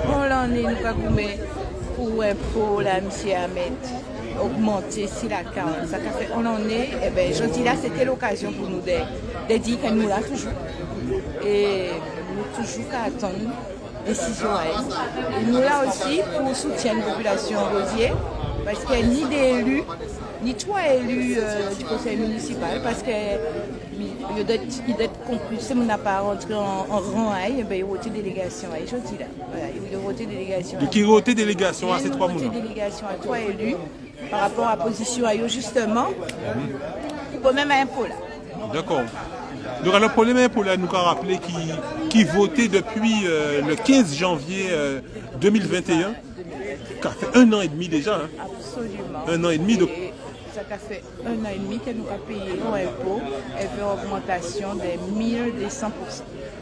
On en est nous qu'à goûter pour impôt là, monsieur Ahmed. Augmenter si la carte, ça fait on en est, et bien je dis là c'était l'occasion pour nous de dire que nous là toujours et nous toujours qu'à attendre décision à elle. Et nous là aussi pour soutien de la population Gosier parce qu'il n'y a ni d'élus ni 3 élus du conseil municipal parce que il doit être conclu. Si on n'a pas rentré en rang, il y a voté délégation. Je dis là, voilà, il doit voter délégation. De qui voter délégation à ces 3 mois? Délégation à 3 élus par rapport à la position à eux justement. Pour même un impôt là. D'accord. Donc alors pour les impôts là, nous avons rappelé qui votait depuis le 15 janvier 2021. Ça fait 1 an et demi déjà. Hein. Absolument. 1 an et demi. Donc... Ça fait 1 an et demi que nous avons payé nos impôts et fait une augmentation de 1200%.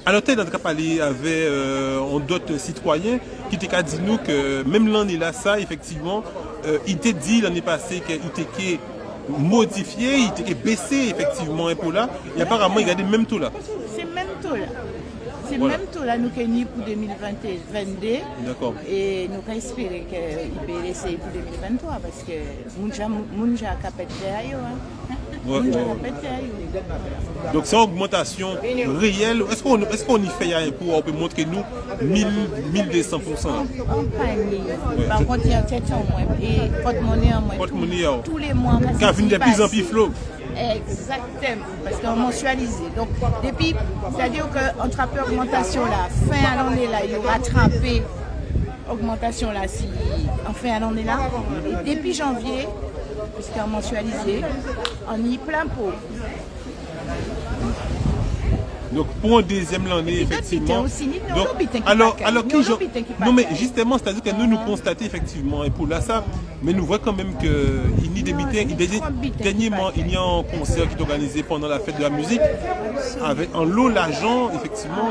Alors, tu as parlé avec d'autres citoyens qui t'ont dit nous que même l'année là, ça, effectivement, il t'a dit l'année passée qu'il était modifié, il était baissé, effectivement, impôt là, et apparemment, il y a des mêmes taux là. C'est le même taux là. C'est voilà. Le même taux là, nous avons mis pour 2022. D'accord. Et nous avons espéré qu'il peut laisser pour 2023 parce que nous avons capé donc c'est une augmentation réelle. Est-ce qu'on y fait un impôt? On peut montrer nous 1200%. Par contre, il y a un tête en moins et porte-monnaie en moins. Tous les mois. Quand vient de plus en plus flot. Exactement, parce qu'on mensualisé. Donc, depuis, c'est-à-dire qu'entre la augmentation là, fin à l'année là, il y aura rattrapé augmentation là, si en fin à l'année là, et depuis janvier, puisqu'on mensualisé, on y plein pot. Donc pour une deuxième année, effectivement. Donc, alors non mais justement, c'est-à-dire que nous constatons effectivement et pour là ça, mais nous voyons quand même que il y a des meetings. Dernièrement, il y a un concert qui est organisé pendant la fête de la musique avec en lot l'argent effectivement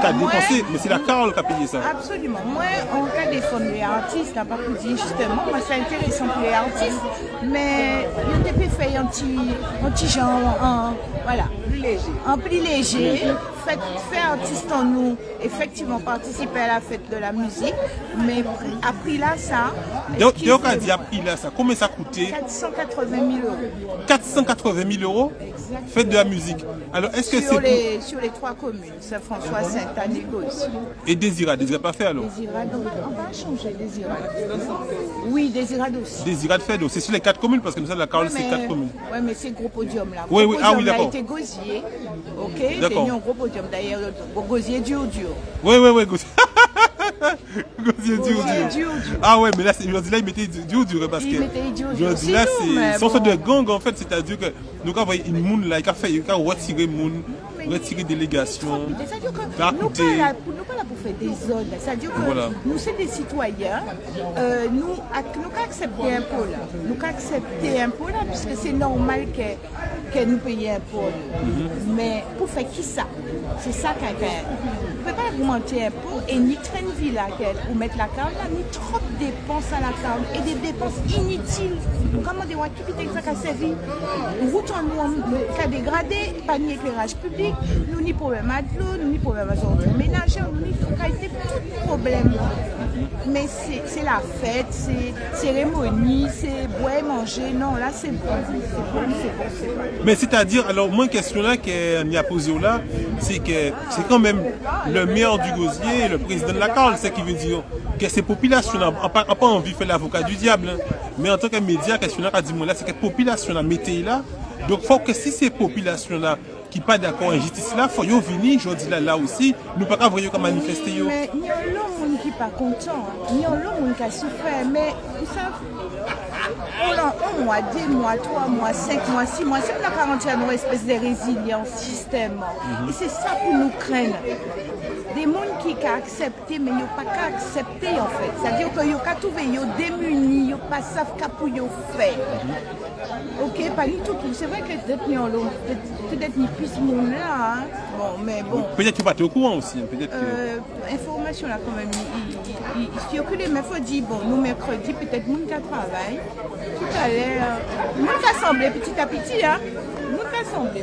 qu'a dépensé, mais c'est la Carole qui a payé ça. Absolument. Moi, en cas défendre les artistes, n'a pas pu dire justement, moi c'est intéressant pour les artistes, mais il y a des fait un petit genre, voilà, un plus léger. Fait artiste en nous, effectivement participer à la fête de la musique, mais après là ça. Donc on a dit après là ça, combien ça coûtait? 480 000 euros. 480 000 euros? Exactement. Fête de la musique. Alors est-ce que c'est sur les 3 communes, Saint-François, Saint-Anne-et-Gauze. Et Désirade pas fait alors? Désirade, on va changer Désirade. Oui, Désirade aussi. Désirade fait donc c'est sur les 4 communes parce que nous sommes la Carole c'est 4 communes. Oui, mais c'est gros podium là. Oui, ah oui, d'accord. A été Gosier, ok. D'accord. Un gros podium d'ailleurs, Gosier dur. Oui, Gosier. Gosier dur. Ah ouais, mais là, aujourd'hui là, il mettait dur parce que aujourd'hui là, c'est son fait de gang en fait, c'est-à-dire que nous avons une moun là, il a retiré moun, retirer délégation. C'est-à-dire que nous pas là pour faire des ordres. C'est-à-dire que nous sommes des citoyens, nous accepter un peu là. Nous accepter un peu là, puisque c'est normal que nous payions un peu. Mais pour faire qui ça? C'est ça qu'on fait. On ne peut pas augmenter un peu et ni train de vie là pour mettre la carte là, ni trop de dépenses à la carte et des dépenses inutiles. Comment des gens qui ça a servi? Route en nous a dégradé, pas ni éclairage public, nous ni problème à l'eau, nous ni problème à l'ordre ménager, nous ni tout problème. Mais c'est la fête, c'est cérémonie, c'est boire et manger. Non, là c'est bon. Mais c'est-à-dire, alors moi, une question là qu'on y a posée là, c'est que c'est quand même le maire du Gosier, le président de la Carole, c'est qui veut dire que ces populations n'ont pas envie de faire l'avocat du diable. Hein. Mais en tant que média, la question là, dit là, c'est que la population a mété là. Donc il faut que si ces populations-là qui ne sont pas d'accord avec la justice là, il faut venir, je dis là aussi, nous ne pouvons pas voir manifester. Mais il y a l'homme qui n'est pas content, il y a l'homme qui a souffert, mais vous savez, pendant 1 mois, 2 mois, 3 mois, 5 mois, 6 mois, c'est pour la quarantaine, une espèce de résilience système. Et c'est ça pour nous craindre. Des gens qui ont accepté, mais ils n'ont pas accepté en fait. C'est-à-dire qu'ils ont trouvé, ils ont démunis, ils n'ont pas savent qu'à faire. Ok, pas du tout. C'est vrai que peut-être ni plus ce monde-là. Hein. Bon, mais bon. Peut-être qu'il va être au courant aussi. Peut-être information là quand même. Il que les mecs faut dire, bon, nous mercredi, peut-être nous qui travaillent. Tout à l'heure, nous qui assemblés petit à petit, hein. Nous qui assemblés.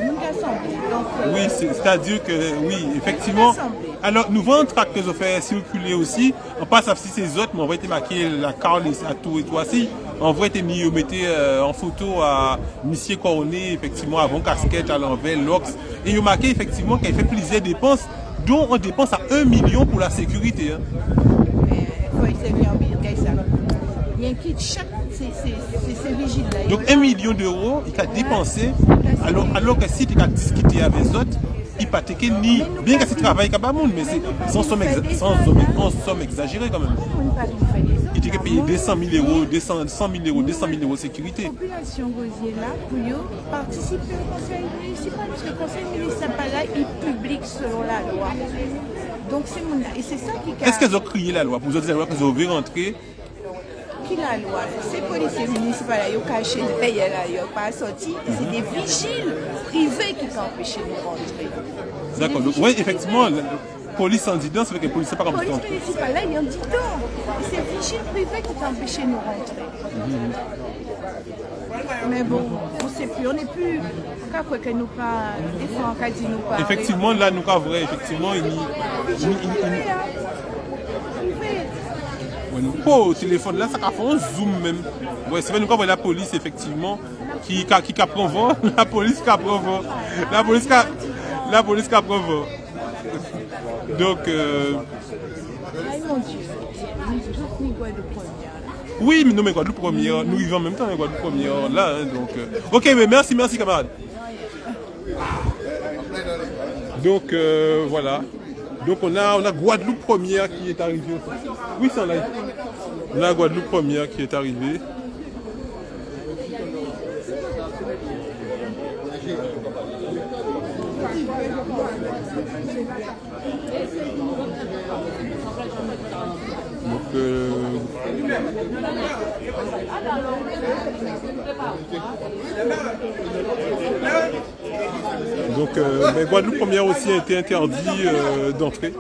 Donc, oui, c'est-à-dire que, oui, effectivement. Alors, nous voyons un tract que je fais circuler aussi. On passe à ces autres, mais on va être marqué la Carole à tout et tout aussi. On va être mis, mettez en photo à Monsieur Coroné, effectivement, avant casquette, à l'envers, l'ox. Et il a marqué effectivement qu'il fait plusieurs dépenses, dont on dépense à 1 million pour la sécurité. Hein. Il faut essayer de bien ça. Il y a un kit chaque ces vigiles-là. Donc 1 million d'euros, il a dépensé, alors que si il a discuté avec les autres, il n'a pas ni. Bien que c'est travail qu'il a mais c'est sans somme exagérée quand même. Il dit qu'il paye 200 000 euros, 200 000 euros, 200 000 euros de sécurité. La population gosier là, pour participer au conseil municipal, parce que le conseil municipal là, il publie selon la loi. Donc c'est mon et c'est ça qui. Est-ce qu'ils ont crié la loi? Pour vous dire la loi qu'ils ont vu rentrer? Qui la loi? Ces policiers municipaux là, ils ont caché le pays là, ils n'ont pas sorti. C'est des vigiles privés qui ont empêché de rentrer. D'accord. Donc oui, effectivement, la police en dedans, c'est vrai que les policiers pas comme ça. La police municipale là, ils ont dit non. C'est des vigiles privés qui ont empêché de nous rentrer. Mais bon, on ne sait plus, on n'est plus. Quoi que nous pas, des fois on dit nous pas. Effectivement, là, nous avons vrai, effectivement, au téléphone là, ça a fait un zoom même. Ouais, c'est vrai, nous avons la police effectivement qui prend vent, la police qui prend vent, la police qui prend vent. Donc, oui, mais non, mais Guadeloupe première, nous vivons en même temps, Guadeloupe première là, hein, donc. Ok, mais merci camarade. Donc voilà. Donc on a Guadeloupe première qui est arrivée aussi. Oui, c'est en live. On a Guadeloupe première qui est arrivée. Donc, mais Guadeloupe première aussi a été interdit d'entrer.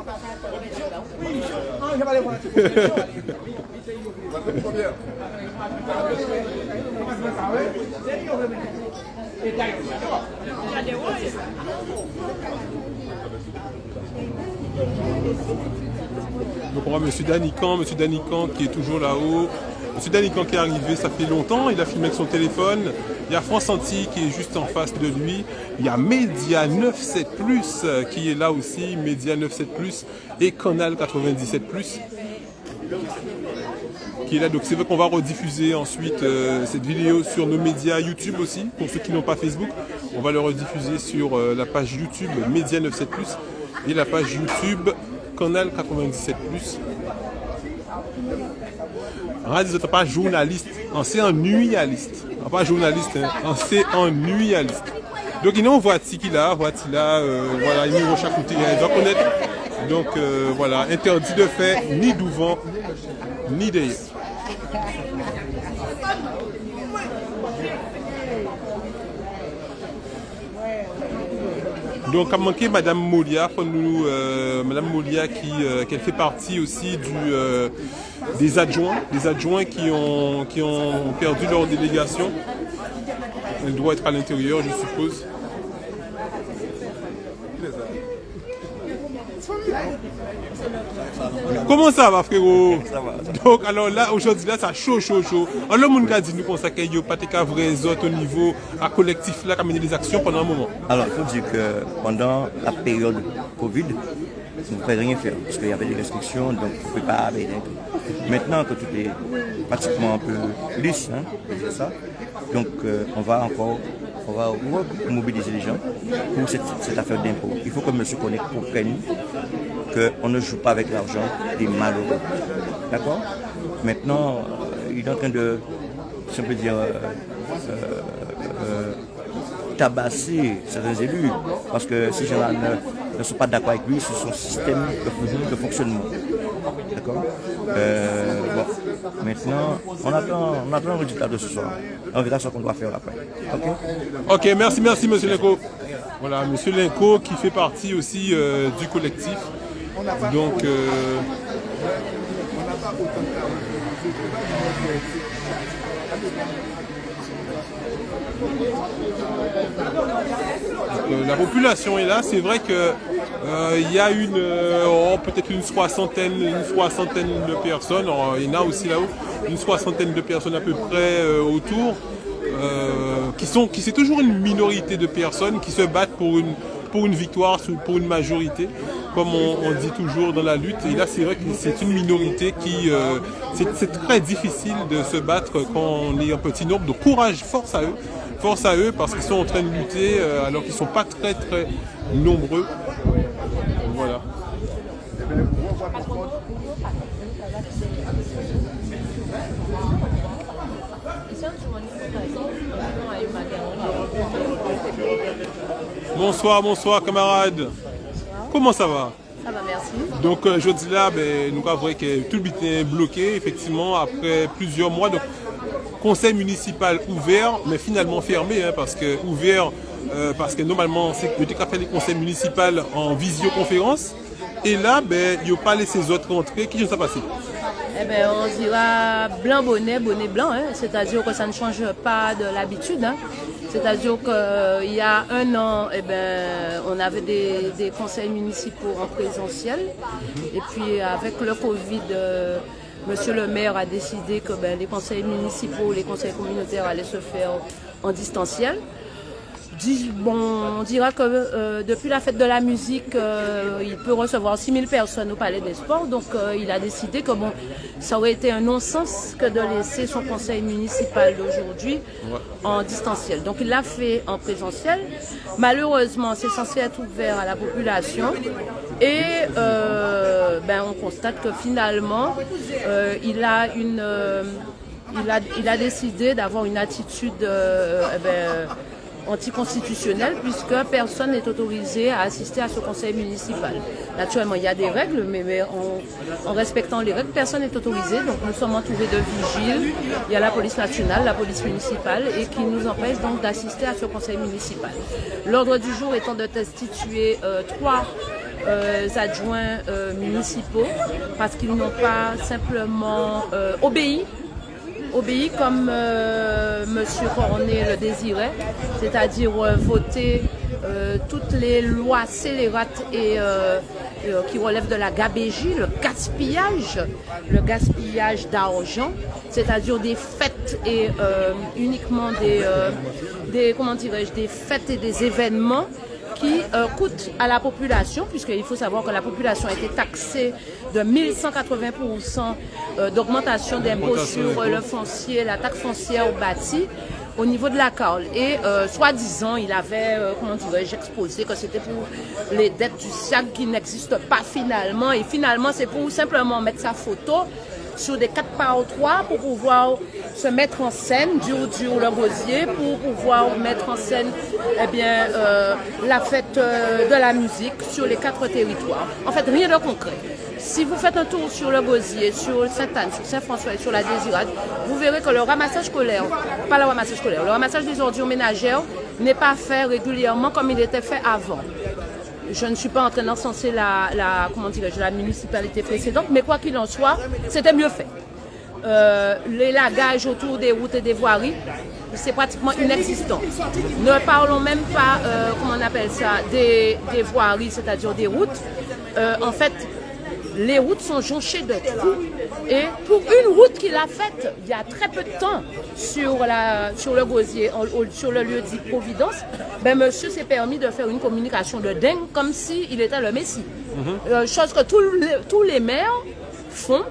Donc on voit M. Danican qui est toujours là-haut. M. Danican qui est arrivé, ça fait longtemps, il a filmé avec son téléphone. Il y a France Antilles qui est juste en face de lui. Il y a Média 97+, qui est là aussi, Média 97+, et Canal 97+, qui est là. Donc c'est vrai qu'on va rediffuser ensuite cette vidéo sur nos médias YouTube aussi, pour ceux qui n'ont pas Facebook. On va le rediffuser sur la page YouTube Média 97+, et la page YouTube Canal 97+. Radio, pas journaliste, on c'est un nuyaliste. Pas journaliste, hein, on c'est un nuyaliste. Donc il y a une voiture qui là, voilà, il nous recherche il doit connaître. Donc voilà, interdit de faire ni devant, ni derrière. Donc à manquer Madame Molia, Madame Molia qui fait partie aussi des adjoints qui ont perdu leur délégation. Elle doit être à l'intérieur, je suppose. Comment ça va, frérot? Ça va. Donc alors là, aujourd'hui là, ça chaud. Alors le monde a dit nous qu'on s'accueille, il n'y a pas de vrais autres au niveau à collectif là qui a mené des actions pendant un moment. Alors il faut dire que pendant la période Covid, on ne pouvait rien faire parce qu'il y avait des restrictions, donc on ne pouvait pas rien. Maintenant que tout est pratiquement un peu lisse, hein, c'est ça. Donc on va mobiliser les gens pour cette affaire d'impôt. Il faut que M. Connect comprenne qu'on ne joue pas avec l'argent des malheureux. D'accord? Maintenant, il est en train de, si on peut dire, tabasser certains élus, parce que ces gens-là ne sont pas d'accord avec lui sur son système de fonctionnement. D'accord? Bon, maintenant, on attend un résultat de ce soir. On verra ce qu'on doit faire après. Ok, merci monsieur Lenko. Voilà, monsieur Lenko qui fait partie aussi du collectif. Donc, la population est là. C'est vrai que il y a peut-être une soixantaine de personnes. Alors, il y en a aussi là-haut, une soixantaine de personnes à peu près autour, qui c'est toujours une minorité de personnes qui se battent pour une victoire, pour une majorité. comme on dit toujours dans la lutte. Et là, c'est vrai que c'est une minorité qui... c'est très difficile de se battre quand on est un petit nombre. Donc courage, force à eux parce qu'ils sont en train de lutter alors qu'ils ne sont pas très très nombreux. Voilà. Bonsoir camarades. Comment ça va? Ça va, merci. Donc je dis là, nous avons vu que tout le but est bloqué, effectivement, après plusieurs mois. Donc conseil municipal ouvert, mais finalement fermé, parce que ouvert, parce que normalement, c'est que fait les conseils municipaux en visioconférence. Et là, il n'y a pas laissé les autres rentrer. Qui s'est passé? Eh bien, on dira blanc bonnet, bonnet blanc. C'est-à-dire que ça ne change pas de l'habitude. C'est-à-dire qu'il y a un an, on avait des conseils municipaux en présentiel. Et puis avec le Covid, monsieur le maire a décidé que les conseils municipaux, les conseils communautaires allaient se faire en distanciel. On dira que depuis la fête de la musique, il peut recevoir 6000 personnes au Palais des Sports. Donc il a décidé que ça aurait été un non-sens que de laisser son conseil municipal d'aujourd'hui en distanciel. Donc il l'a fait en présentiel. Malheureusement, c'est censé être ouvert à la population. Et on constate que finalement, il a décidé d'avoir une attitude anticonstitutionnelle puisque personne n'est autorisé à assister à ce conseil municipal. Naturellement, il y a des règles, mais en respectant les règles, personne n'est autorisé. Donc nous sommes entourés de vigiles. Il y a la police nationale, la police municipale et qui nous empêche donc d'assister à ce conseil municipal. L'ordre du jour étant de destituer 3 adjoints municipaux parce qu'ils n'ont pas simplement obéi comme M. Cornet le désirait, c'est-à-dire voter toutes les lois scélérates et qui relèvent de la gabégie, le gaspillage d'argent, c'est-à-dire des fêtes et uniquement des fêtes et des événements qui coûtent à la population, puisqu'il faut savoir que la population a été taxée de 1180% d'augmentation d'impôts sur le foncier, la taxe foncière au bâti, au niveau de la CAOL. Et soi-disant, il avait, exposé que c'était pour les dettes du SIAC qui n'existent pas finalement. Et finalement, c'est pour simplement mettre sa photo sur des 4x3 pour pouvoir se mettre en scène, dur le gosier, pour pouvoir mettre en scène la fête de la musique sur les 4 territoires. En fait, rien de concret. Si vous faites un tour sur le Gosier, sur Sainte-Anne, sur Saint-François et sur la Désirade, vous verrez que le ramassage scolaire, pas le ramassage scolaire, le ramassage des ordures ménagères n'est pas fait régulièrement comme il était fait avant. Je ne suis pas en train d'encenser la municipalité précédente, mais quoi qu'il en soit, c'était mieux fait. Les lagages autour des routes et des voiries, c'est pratiquement inexistant. Ne parlons même pas, des voiries, c'est-à-dire des routes. En fait, les routes sont jonchées de trous. Et pour une route qu'il a faite il y a très peu de temps sur le Gosier, sur le lieu dit Providence, monsieur s'est permis de faire une communication de dingue comme s'il était le Messie. Chose que tous les maires font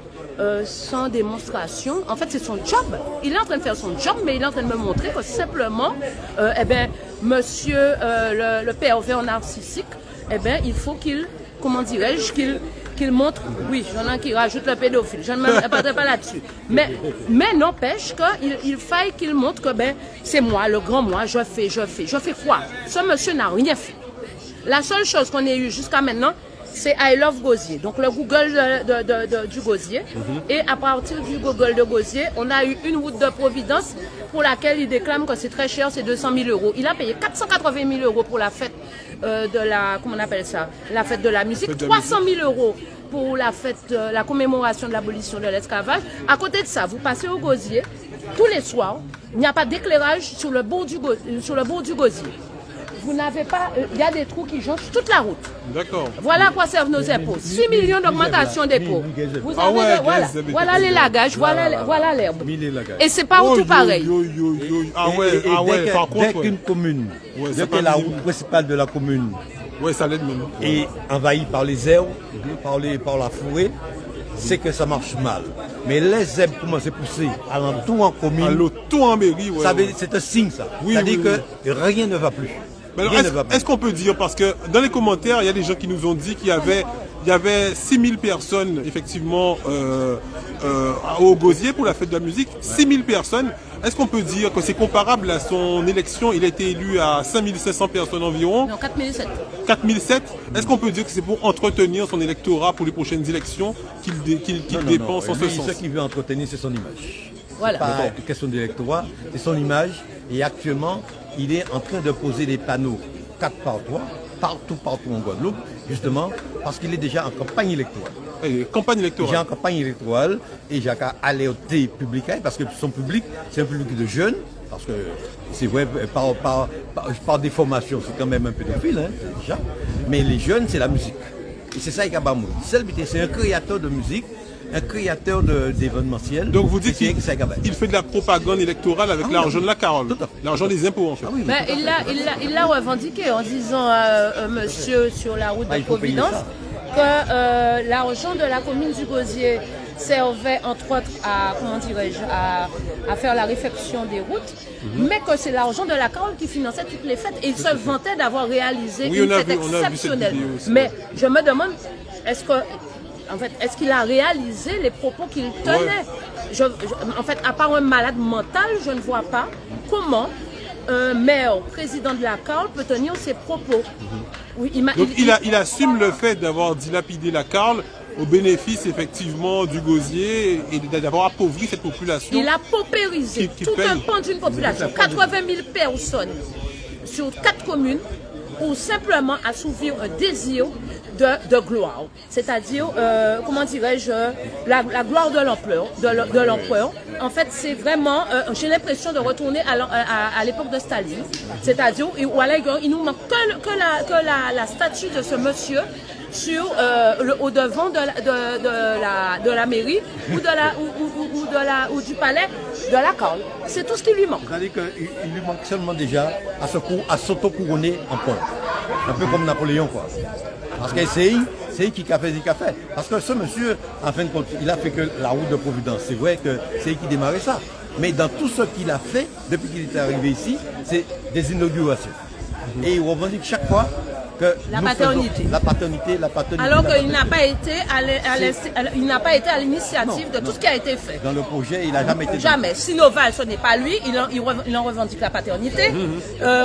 sans démonstration. En fait, c'est son job. Il est en train de faire son job, mais il est en train de me montrer que simplement, monsieur le pervers narcissique, il faut qu'il montre, oui, j'en ai qui rajoute le pédophile, je ne m'attendrai pas là-dessus. Mais n'empêche qu'il faille qu'il montre que c'est moi, le grand moi, je fais quoi? Ce monsieur n'a rien fait. La seule chose qu'on ait eue jusqu'à maintenant, c'est I Love Gosier, donc le Google du Gosier. Et à partir du Google de Gosier, on a eu une route de Providence pour laquelle il déclame que c'est très cher, c'est 200 000 €. Il a payé 480 000 € pour la fête la fête de la musique, 300 000 € pour la fête, la commémoration de l'abolition de l'esclavage. À côté de ça, vous passez au Gosier, tous les soirs, il n'y a pas d'éclairage sur le bord du Gosier. Vous n'avez pas, il y a des trous qui jonchent toute la route. D'accord. Voilà à quoi servent nos impôts. 6 millions d'augmentation d'impôts. Vous avez voilà les lagages, voilà l'herbe. Et c'est partout pareil. Par contre, dès qu'une commune, dès que la route principale de la commune Oui, ça l'aide même. et envahi par les herbes, par la forêt, c'est que ça marche mal. Mais les herbes commencent à pousser alentour en commune. Tout en mairie, ouais. C'est un signe, ça. Oui, C'est-à-dire oui, que rien ne va plus. Mais alors, Rien ne va plus. est-ce qu'on peut dire, parce que dans les commentaires, il y a des gens qui nous ont dit qu'il y avait 6000 personnes, effectivement, au Gosier pour la fête de la musique. 6000 personnes. Est-ce qu'on peut dire que c'est comparable à son élection? Il a été élu à 5500 personnes environ. Non, 4007. 4007. Est-ce qu'on peut dire que c'est pour entretenir son électorat pour les prochaines élections qu'il dépense en ce sens? Ce qu'il veut entretenir, c'est son image. Voilà. Pas une question d'électorat, c'est son image. Et actuellement, il est en train de poser des panneaux 4x3, partout en Guadeloupe, justement, parce qu'il est déjà en campagne électorale. Campagne électorale. Déjà en campagne électorale, et j'ai qu'à alerter le public, parce que son public, c'est un public de jeunes, parce que c'est vrai, par déformation, c'est quand même un pédophile, hein, déjà. Mais les jeunes, c'est la musique. Et c'est ça qui a bamou. C'est un créateur de musique, un créateur d'événementiel. Donc vous dites qu'il fait de la propagande électorale avec l'argent de la Carole, l'argent des impôts en fait. Ben, il l'a revendiqué en disant à monsieur sur la route de Providence que l'argent de la commune du Gosier servait entre autres à, comment dirais-je, à faire la réfection des routes, mais que c'est l'argent de la Carole qui finançait toutes les fêtes et il se vantait d'avoir réalisé une fête exceptionnelle. Mais je me demande, est-ce qu'il a réalisé les propos qu'il tenait? En fait, à part un malade mental, je ne vois pas comment un maire, président de la Carole, peut tenir ses propos. Oui, il assume le fait d'avoir dilapidé la Carole au bénéfice effectivement du Gosier et d'avoir appauvri cette population. Il a paupérisé tout un pan d'une population, 80 000 personnes sur 4 communes, pour simplement assouvir un désir de gloire. C'est-à-dire, comment dirais-je, la gloire de l'empereur. En fait, c'est vraiment, j'ai l'impression de retourner à l'époque de Staline. C'est-à-dire, il nous manque que la statue de ce monsieur au devant de la mairie ou du palais de la Carole. C'est tout ce qui lui manque. C'est-à-dire qu'il lui manque seulement déjà à s'auto-couronner en point. Un peu comme Napoléon, quoi. Parce que c'est lui qui a fait. Parce que ce monsieur, en fin de compte, il a fait que la route de Providence. C'est vrai que c'est lui qui démarrait ça. Mais dans tout ce qu'il a fait, depuis qu'il est arrivé ici, c'est des inaugurations. Et il revendique chaque fois que la paternité. La paternité. Alors qu'il n'a pas été à l'initiative de tout ce qui a été fait. Dans le projet, il n'a jamais été... Jamais. Sinoval, ce n'est pas lui, il en revendique la paternité.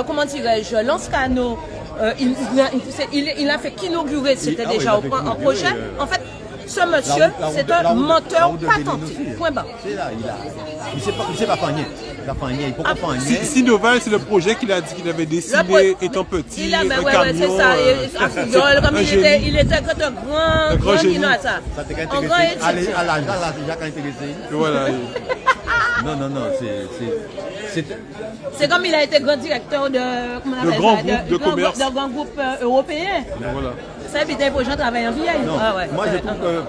Comment dirais-je, Lance Cano, il a fait qu'inaugurer, c'était déjà en projet. En fait, ce monsieur, c'est un menteur patenté. Point barre. C'est là, il ne sait pas faire rien. Sinoval, c'est le projet qu'il a dit qu'il avait dessiné étant petit. C'est ça. Comme il était un grand génie. Ça t'est intéressé. À l'âge, là, déjà intéressé. Voilà. Non, c'est comme il a été grand directeur de grand groupe de commerce. De grand groupe européen. Voilà. Ça, il faut que gens travaillent en vieille. Moi, je trouve que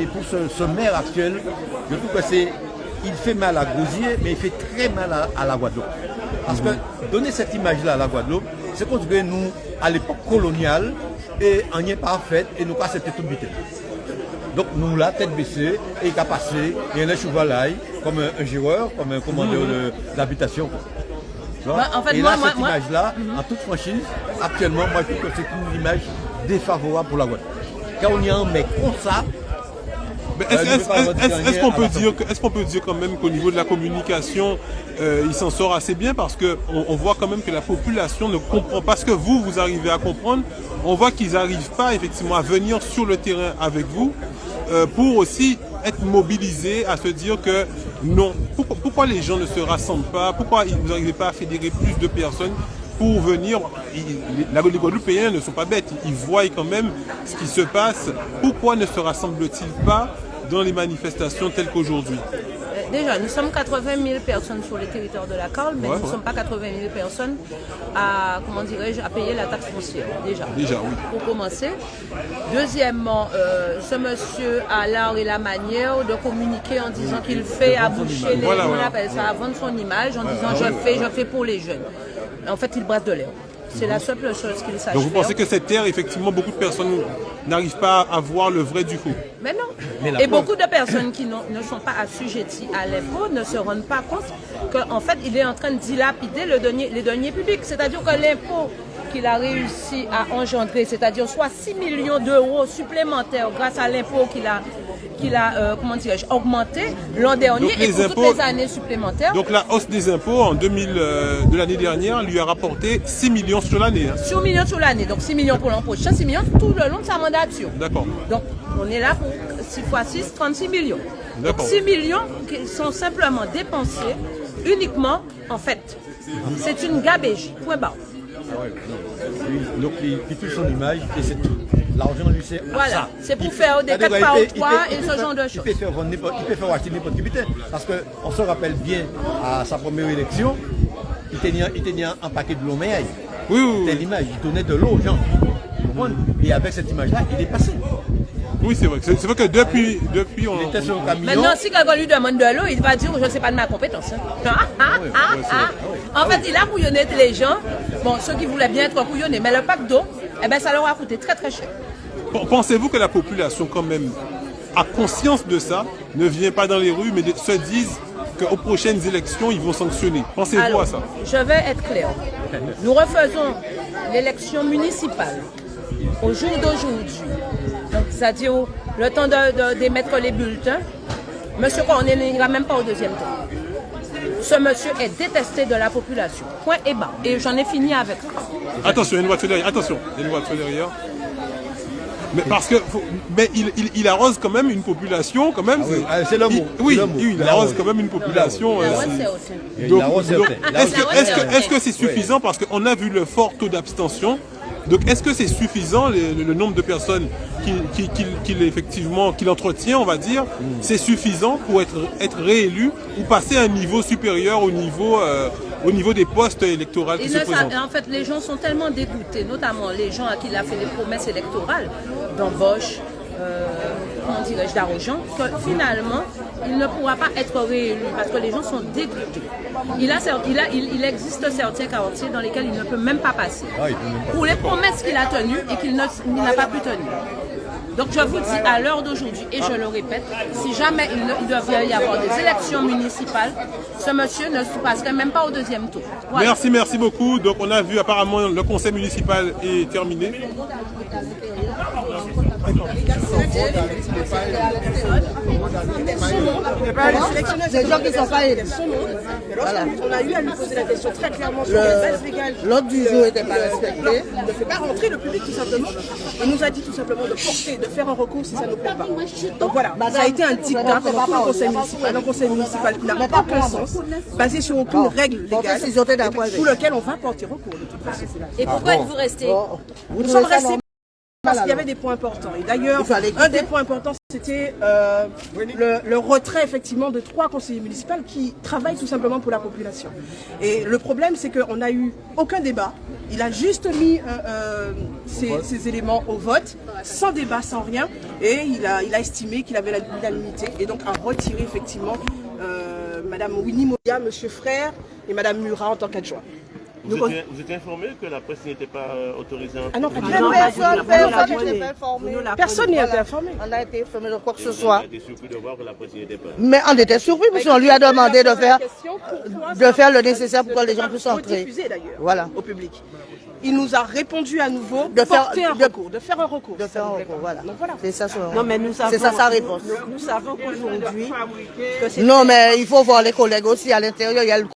pour ce maire actuel, je trouve que il fait mal à Gosier, mais il fait très mal à la Guadeloupe. Parce que donner cette image-là à la Guadeloupe, c'est qu'on dirait nous, à l'époque coloniale, et on n'y est pas fait, et nous, c'était tout bité. Donc nous, là, tête baissée, et qu'à passer, et un cheval comme un géreur, comme un commandeur d'habitation. En fait, et là, cette image-là, en toute franchise, actuellement, moi, je trouve que c'est une image défavorable pour la Guadeloupe. Quand on y en met comme ça, est-ce qu'on peut dire quand même qu'au niveau de la communication, il s'en sort assez bien parce qu'on voit quand même que la population ne comprend pas ce que vous arrivez à comprendre. On voit qu'ils n'arrivent pas effectivement à venir sur le terrain avec vous pour aussi être mobilisés à se dire que non. Pourquoi les gens ne se rassemblent pas? Pourquoi vous n'arrivez pas à fédérer plus de personnes pour venir? Les Guadeloupéens ne sont pas bêtes, ils voient quand même ce qui se passe. Pourquoi ne se rassemblent-ils pas dans les manifestations telles qu'aujourd'hui? Déjà, nous sommes 80 000 personnes sur le territoire de la Carole, mais nous ne sommes pas 80 000 personnes à payer la taxe foncière, déjà. Déjà, oui. Pour commencer. Deuxièmement, ce monsieur a l'art et la manière de communiquer en disant qu'il fait aboucher on appelle ça, à vendre son image, en disant je fais pour les jeunes. En fait, il brasse de l'air. C'est la seule chose qu'il sache Donc vous faire. pensez que cette terre, effectivement, beaucoup de personnes n'arrivent pas à voir le vrai du faux? Mais non. Et beaucoup de personnes qui ne sont pas assujetties à l'impôt ne se rendent pas compte qu'en fait, il est en train de dilapider les deniers publics. C'est-à-dire que l'impôt qu'il a réussi à engendrer, c'est-à-dire soit 6 millions d'euros supplémentaires grâce à l'impôt qu'il a augmenté l'an dernier et pour toutes les années supplémentaires. Donc la hausse des impôts de l'année dernière lui a rapporté 6 millions sur l'année. 6 millions sur l'année, donc 6 millions pour l'an prochain, 6 millions tout le long de sa mandature. D'accord. Donc on est là pour 6 x 6, 36 millions. Donc 6 millions qui sont simplement dépensés uniquement, en fait, c'est une gabégie, point barre. Donc il touche son image et c'est tout. L'argent lui sert à voilà, ça. c'est pour faire des 4 par 3 et ce genre de choses. Il peut faire acheter n'importe qui. Parce qu'on se rappelle bien à sa première élection, il tenait un paquet de l'eau meille. Oui. C'était l'image, il donnait de l'eau aux gens. Et avec cette image-là, il est passé. Oui, c'est vrai. C'est vrai que depuis on était sur un camion. Maintenant, si quelqu'un lui demande de l'eau, il va dire je ne sais pas de ma compétence. En fait, il a couillonné les gens, bon, ceux qui voulaient bien être couillonnés, mais le pack d'eau, eh ben, ça leur a coûté très très cher. Pensez-vous que la population, quand même, a conscience de ça, ne vient pas dans les rues, mais se disent qu'aux prochaines élections, ils vont sanctionner? Pensez-vous à ça? Je vais être clair. Nous refaisons l'élection municipale au jour d'aujourd'hui. Donc, c'est-à-dire le temps d'émettre les bulletins. Monsieur Cornet n'ira même pas au deuxième tour. Ce monsieur est détesté de la population. Point et bas. Et j'en ai fini avec. Attention, il y a une voiture derrière. Attention, il y a une voiture derrière. Mais parce que, mais il arrose quand même une population, quand même. C'est le mot. Oui, il arrose quand même une population. Est-ce que c'est suffisant? Parce qu'on a vu le fort taux d'abstention. Donc, est-ce que c'est suffisant, le nombre de personnes qu'il entretient, on va dire, c'est suffisant pour être réélu ou passer à un niveau supérieur au niveau des postes électoraux qui se présentent? En fait, les gens sont tellement dégoûtés, notamment les gens à qui il a fait des promesses électorales, d'embauche, d'argent, que finalement, il ne pourra pas être réélu parce que les gens sont dégoûtés. Il existe certains quartiers dans lesquels il ne peut même pas passer. Pour les promesses qu'il a tenues et qu'il n'a pas pu tenir. Donc je vous dis à l'heure d'aujourd'hui, et je le répète, si jamais il devait y avoir des élections municipales, ce monsieur ne se passerait même pas au deuxième tour. Voilà. Merci beaucoup. Donc on a vu apparemment le conseil municipal est terminé. Des gens qui ne sont pas élus. Voilà. On a eu à lui poser la question très clairement sur les bases légales. L'ordre du jour n'était pas respecté. Il ne fait pas rentrer le public tout simplement. Il nous a dit tout simplement de porter, de faire un recours si ça ne nous plaît pas. Donc voilà, ça a été un dictat pour le conseil municipal. Un conseil municipal qui n'a aucun sens, basé sur aucune règle légale, pour lequel on va porter recours de toute façon. Et pourquoi êtes-vous resté? Nous sommes restés parce qu'il y avait des points importants. Et d'ailleurs, un des points importants, c'était le retrait effectivement de 3 conseillers municipaux qui travaillent tout simplement pour la population. Et le problème, c'est qu'on n'a eu aucun débat. Il a juste mis ces éléments au vote, sans débat, sans rien. Et il a estimé qu'il avait l'unanimité et donc a retiré effectivement Madame Winnie Moya, Monsieur Frère et Madame Murat en tant qu'adjoint. Vous êtes informé que la presse n'était pas autorisée à... Ah non, personne n'y a été informé. On a été informé de quoi que ce soit. On a été surpris de voir que la presse n'y était pas. Mais on était surpris parce qu'on lui a demandé de faire le nécessaire pour que les gens puissent entrer. Voilà, au public. Il nous a répondu à nouveau de faire un recours. Voilà. Donc voilà. C'est ça, c'est ça sa réponse. Nous savons qu'aujourd'hui... Non, mais il faut voir les collègues aussi à l'intérieur. Il y a le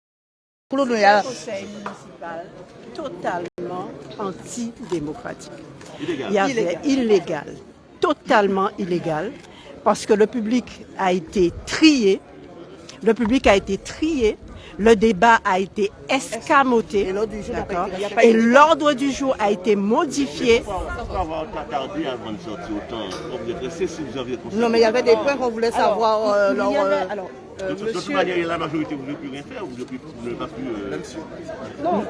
conseil municipal totalement antidémocratique. Illégal. Totalement illégal. Parce que le public a été trié. Le débat a été escamoté. Et l'ordre du jour a été modifié. Non, mais il y avait des points qu'on voulait savoir. De toute manière, la majorité ne voulait plus rien faire, vous ne voulez pas plus... Non,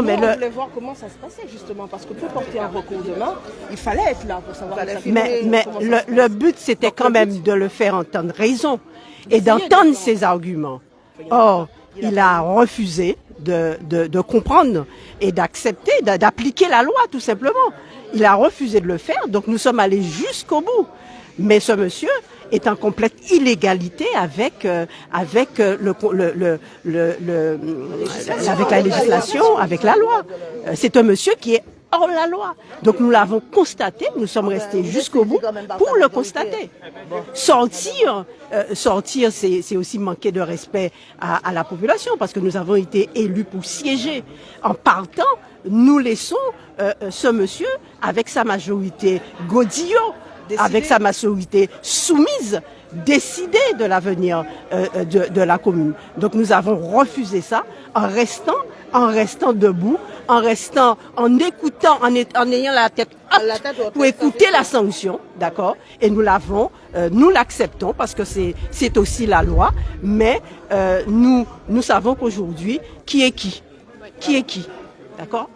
mais on voulait voir comment ça se passait justement, parce que pour porter un recours demain, il fallait être là pour savoir... Mais le but, c'était quand même de le faire entendre raison et d'entendre ses arguments. Or, il a refusé de comprendre et d'accepter, d'appliquer la loi tout simplement. Il a refusé de le faire, donc nous sommes allés jusqu'au bout. Mais ce monsieur est en complète illégalité avec avec la législation, avec la loi. C'est un monsieur qui est hors la loi. Donc nous l'avons constaté, nous sommes restés jusqu'au bout pour le constater. Sortir, c'est aussi manquer de respect à la population parce que nous avons été élus pour siéger. En partant, nous laissons ce monsieur avec sa majorité godillot, avec sa majorité soumise, décider de l'avenir de la commune. Donc nous avons refusé ça en restant debout, en écoutant, en ayant la tête haute pour écouter la sanction, d'accord? Et nous l'acceptons parce que c'est aussi la loi, mais nous savons qu'aujourd'hui, qui est qui? Qui est qui? D'accord?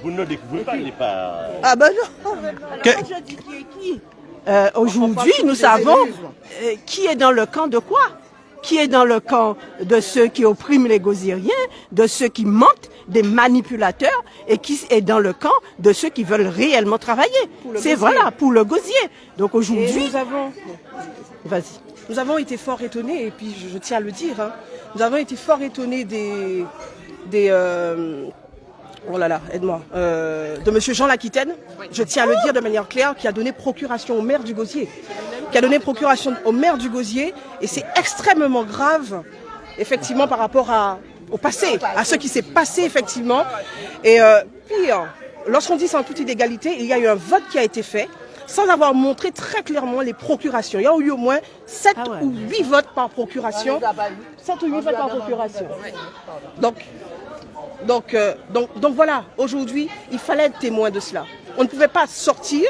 Vous ne parlez pas. Ah ben non. Je dis qui est qui? Aujourd'hui, nous savons qui est dans le camp de quoi? Qui est dans le camp de ceux qui oppriment les Goziriens, de ceux qui mentent, des manipulateurs, et qui est dans le camp de ceux qui veulent réellement travailler. C'est voilà, pour le gosier. Donc aujourd'hui... Nous avons été fort étonnés, et puis je tiens à le dire, hein, nous avons été fort étonnés de monsieur Jean Laquitaine, je tiens à le dire de manière claire, qui a donné procuration au maire du Gosier. Et c'est extrêmement grave, effectivement, par rapport au passé, à ce qui s'est passé, effectivement. Et pire, lorsqu'on dit sans toute illégalité, il y a eu un vote qui a été fait, sans avoir montré très clairement les procurations. Il y a eu au moins 7 ou 8 votes par procuration. 7 ou 8 votes par procuration. Donc voilà, aujourd'hui, il fallait être témoin de cela. On ne pouvait pas sortir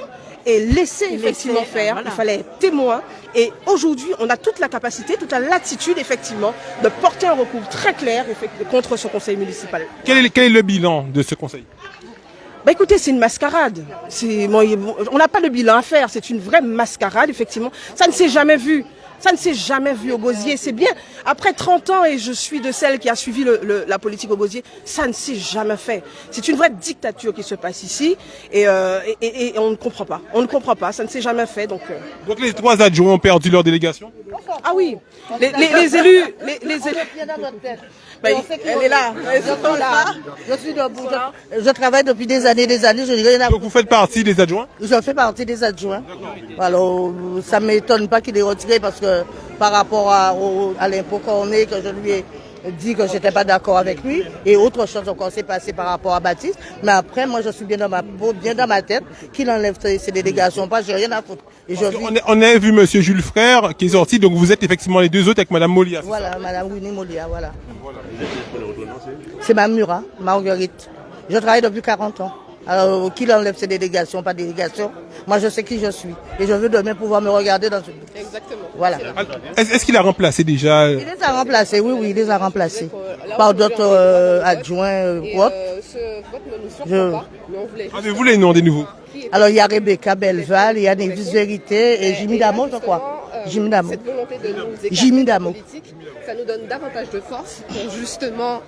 et laisser effectivement faire, il fallait être témoin. Et aujourd'hui, on a toute la capacité, toute la latitude, effectivement, de porter un recours très clair contre ce conseil municipal. Quel est le bilan de ce conseil? Bah écoutez, c'est une mascarade. On n'a pas de bilan à faire, c'est une vraie mascarade, effectivement. Ça ne s'est jamais vu. Ça ne s'est jamais vu au Gosier. C'est bien. Après 30 ans, et je suis de celle qui a suivi la politique au Gosier, ça ne s'est jamais fait. C'est une vraie dictature qui se passe ici. Et on ne comprend pas. On ne comprend pas. Ça ne s'est jamais fait. Donc les 3 adjoints ont perdu leur délégation? Ah oui. Les élus... Ben, elle est là. Je suis debout. Je travaille depuis des années. Donc vous faites partie des adjoints? Je fais partie des adjoints. Alors, ça ne m'étonne pas qu'il ait retiré parce que par rapport à l'impôt qu'on est, que je lui ai dit que je n'étais pas d'accord avec lui. Et autre chose encore s'est passé par rapport à Baptiste. Mais après, moi, je suis bien dans ma tête qu'il enlève ses délégations. Pas, j'ai rien à foutre. Et on a vu monsieur Jules Frère qui est sorti. Donc vous êtes effectivement les deux autres avec madame Molia. Voilà, madame Winnie Molia, voilà. C'est ma Murat, Marguerite. Je travaille depuis 40 ans. Alors, qu'il enlève ses délégations, pas délégation. Moi, je sais qui je suis. Et je veux demain pouvoir me regarder dans une... Exactement. Voilà. Est-ce qu'il a remplacé déjà Il les a remplacés, oui, il les a remplacés. Par d'autres adjoints ou autres. Ce vote ne nous surprend pas, mais on voulait... Avez-vous les noms des nouveaux? Alors, il y a Rebecca Belleval, il y a Nevis Vérité et Jimmy Damo, je crois. Jimmy Damo. Cette volonté de nous écarter Jimmy de la Damo. politique, ça nous donne davantage de force pour justement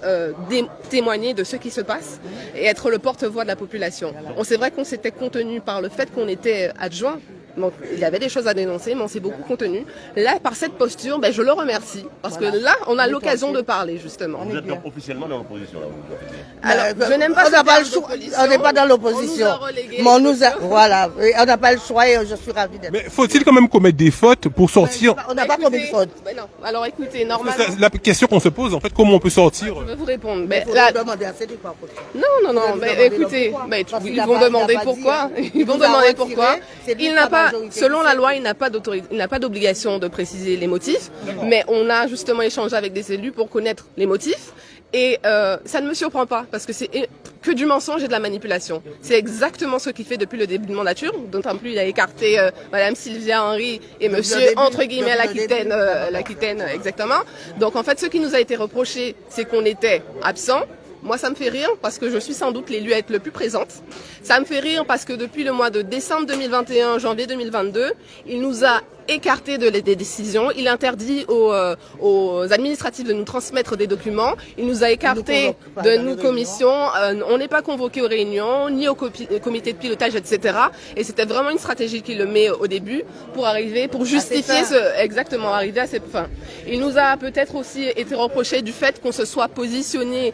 témoigner de ce qui se passe et être le porte-voix de la population. C'est vrai qu'on s'était contenu par le fait qu'on était adjoint. Donc, il y avait des choses à dénoncer, mais on s'est beaucoup contenu. Là, par cette posture, je le remercie. Parce que là, on a l'occasion de parler, justement. Vous êtes donc officiellement dans l'opposition, là. Alors, je n'aime pas on n'est pas dans l'opposition. On n'a pas le choix et je suis ravie d'être. Mais faut-il quand même commettre des fautes pour sortir? On n'a pas commis de fautes. Non. Alors écoutez, normalement... La question qu'on se pose, en fait, comment on peut sortir? Je vais vous répondre. Il faut demander à ces quoi. Non. Écoutez, ils vont demander pourquoi. Ils vont demander pourquoi. Il n'a pas... Selon la loi, il n'a pas d'obligation de préciser les motifs, mais on a justement échangé avec des élus pour connaître les motifs. Et ça ne me surprend pas, parce que c'est que du mensonge et de la manipulation. C'est exactement ce qu'il fait depuis le début de mandature, d'autant plus il a écarté Madame Sylvia Henry et Monsieur, entre guillemets, l'Aquitaine, exactement. Donc en fait, ce qui nous a été reproché, c'est qu'on était absent. Moi, ça me fait rire parce que je suis sans doute l'élu à être le plus présente. Ça me fait rire parce que depuis le mois de décembre 2021, janvier 2022, il nous a écarté des décisions. Il interdit aux administratifs de nous transmettre des documents. Il nous a écarté de nos commissions. On n'est pas convoqué aux réunions, ni au comité de pilotage, etc. Et c'était vraiment une stratégie qu'il le met au début pour justifier arriver à ses fins. Il nous a peut-être aussi été reproché du fait qu'on se soit positionné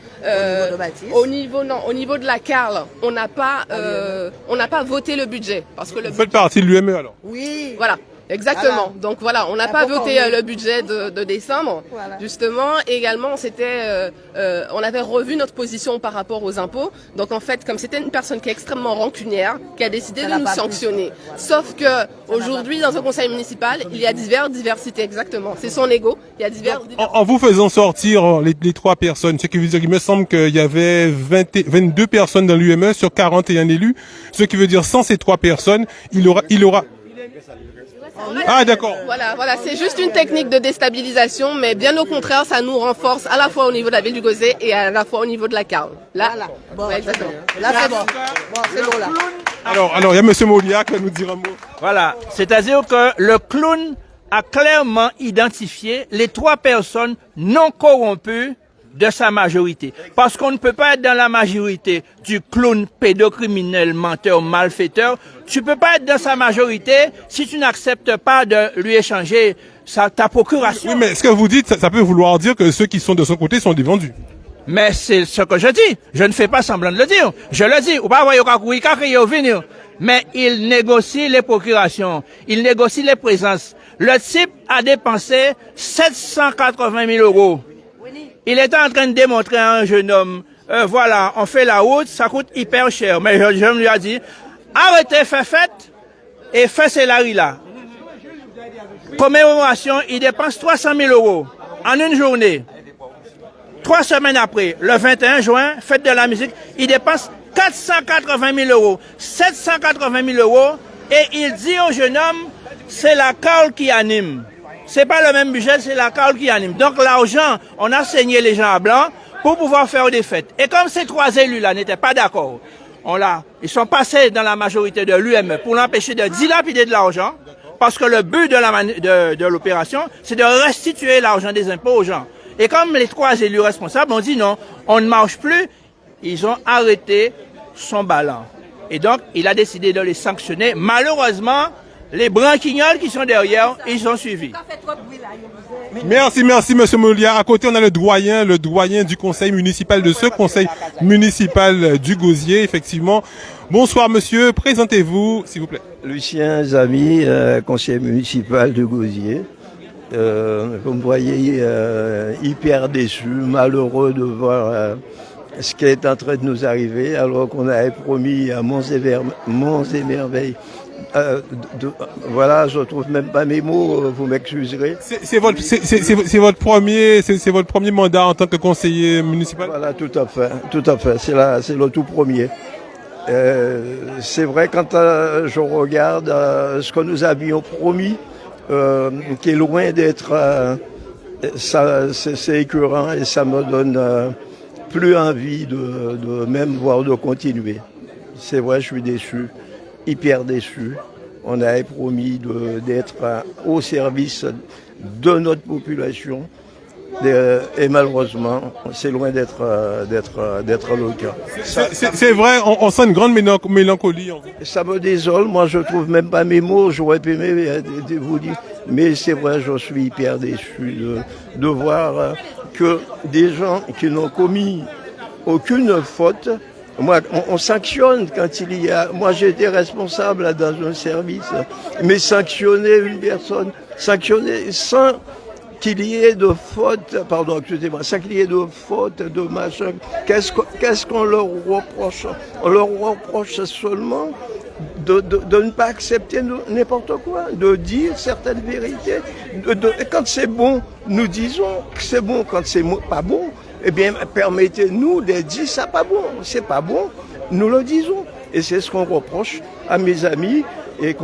au niveau de la CARL. On n'a pas voté le budget parce que Vous faites partie de l'UME alors? Oui. Voilà. Exactement. Voilà. Donc voilà, on n'a pas voté le budget de décembre, justement. Et également, on avait revu notre position par rapport aux impôts. Donc en fait, comme c'était une personne qui est extrêmement rancunière, qui a décidé de nous sanctionner. Sauf que aujourd'hui, dans un conseil municipal, il y a diversité, exactement. C'est son ego. Il y a En vous faisant sortir les 3 personnes, ce qui veut dire qu'il me semble qu'il y avait 22 personnes dans l'UME sur 41 élus. Ce qui veut dire sans ces 3 personnes, il aura Ah d'accord. Voilà, c'est juste une technique de déstabilisation, mais bien au contraire, ça nous renforce à la fois au niveau de la ville du Gauzet et à la fois au niveau de la CARL. Là, exactement. Là, c'est bon. C'est bon là. Alors, il y a M. Molia qui va nous dire un mot. Voilà, c'est-à-dire que le clown a clairement identifié les 3 personnes non corrompues de sa majorité. Parce qu'on ne peut pas être dans la majorité du clown pédocriminel, menteur, malfaiteur. Tu peux pas être dans sa majorité si tu n'acceptes pas de lui échanger ta procuration. Oui, mais ce que vous dites, ça peut vouloir dire que ceux qui sont de son côté sont des vendus. Mais c'est ce que je dis. Je ne fais pas semblant de le dire. Je le dis. Ou pas venir. Mais il négocie les procurations. Il négocie les présences. Le type a dépensé 780 000 euros. Il était en train de démontrer à un jeune homme, voilà, on fait la route, ça coûte hyper cher. Mais le jeune lui a dit, arrêtez, faites et faites ces laris-là. Commémoration, il dépense 300 000 euros en une journée. 3 semaines après, le 21 juin, fête de la musique, il dépense 480 000 euros, 780 000 euros, et il dit au jeune homme, c'est la CARL qui anime. C'est pas le même budget, c'est la CARL qui anime. Donc l'argent, on a saigné les gens à blanc pour pouvoir faire des fêtes. Et comme ces 3 élus-là n'étaient pas d'accord, ils sont passés dans la majorité de l'UME pour l'empêcher de dilapider de l'argent, parce que le but de l'opération, c'est de restituer l'argent des impôts aux gens. Et comme les 3 élus responsables ont dit non, on ne marche plus, ils ont arrêté son ballon. Et donc, il a décidé de les sanctionner. Malheureusement, les branquignols qui sont derrière, ils ont suivi. Merci, M. Molia. À côté, on a le doyen du conseil municipal de ce conseil municipal du Gosier, effectivement. Bonsoir, monsieur. Présentez-vous, s'il vous plaît. Lucien Zami, conseiller municipal du Gosier. Vous me voyez hyper déçu, malheureux de voir ce qui est en train de nous arriver, alors qu'on avait promis à Monts et Merveilles. Voilà, je trouve même pas mes mots, vous m'excuserez. C'est votre premier mandat en tant que conseiller municipal? Voilà, tout à fait, c'est le tout premier. C'est vrai, quand je regarde ce que nous avions promis, qui est loin d'être, c'est écœurant et ça me donne plus envie de même voir de continuer. C'est vrai, je suis déçu. Hyper déçu. On avait promis d'être au service de notre population et malheureusement, c'est loin d'être le cas. C'est vrai, on sent une grande mélancolie. Ça me désole, moi je trouve même pas mes mots, j'aurais aimé vous dire, mais c'est vrai, je suis hyper déçu de voir que des gens qui n'ont commis aucune faute. Moi, on sanctionne quand il y a... Moi, j'ai été responsable dans un service, mais sanctionner une personne, sanctionner sans qu'il y ait de faute, pardon, excusez-moi, sans qu'il y ait de faute, de machin, qu'est-ce qu'on leur reproche? On leur reproche seulement de ne pas accepter n'importe quoi, de dire certaines vérités. Quand c'est bon, nous disons que c'est bon. Quand c'est pas bon, eh bien, permettez-nous de dire ça pas bon. C'est pas bon, nous le disons. Et c'est ce qu'on reproche à mes amis. Et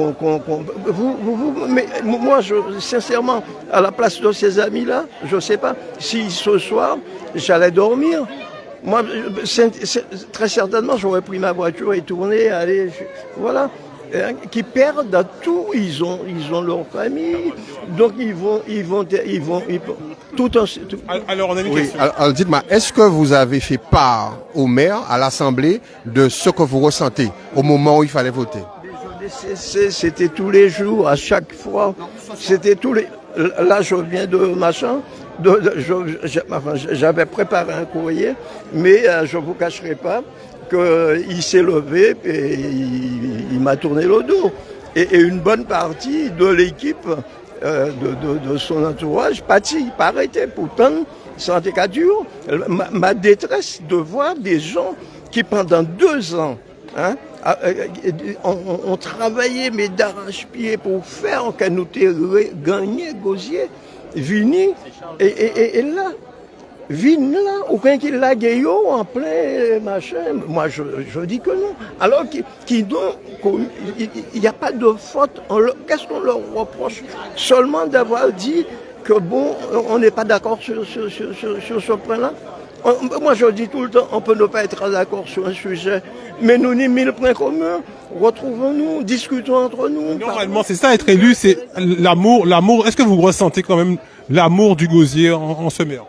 mais moi, sincèrement, à la place de ces amis-là, je ne sais pas si ce soir, j'allais dormir. Moi, très certainement, j'aurais pris ma voiture et tourné, aller, voilà. qui perdent tout, ils ont leur famille, donc ils vont tout en... Alors on a une question. Alors dites-moi, est-ce que vous avez fait part au maire, à l'Assemblée, de ce que vous ressentez au moment où il fallait voter? C'était tous les jours, à chaque fois. C'était tous les... Là, je viens de machin. J'avais préparé un courrier, mais je ne vous cacherai pas qu'il s'est levé et il m'a tourné le dos. Et une bonne partie de l'équipe de son entourage pâtit, pas arrêté. Pourtant, c'était cas dur. Ma détresse de voir des gens qui, pendant 2 ans, on travaillait mais d'arrache-pied pour faire qu'on nous gagné Gosier, Vini, et là, Vini là, ou quand il l'a gagné en plein machin, moi je dis que non. Alors qu'il n'y a pas de faute, qu'est-ce qu'on leur reproche? Seulement d'avoir dit que bon, on n'est pas d'accord sur ce point-là. Moi, je dis tout le temps, on peut ne pas être d'accord sur un sujet, mais nous n'y 1000 points communs. Retrouvons-nous, discutons entre nous. Normalement, c'est ça, être élu, c'est l'amour. Est-ce que vous ressentez quand même l'amour du gosier en ce maire?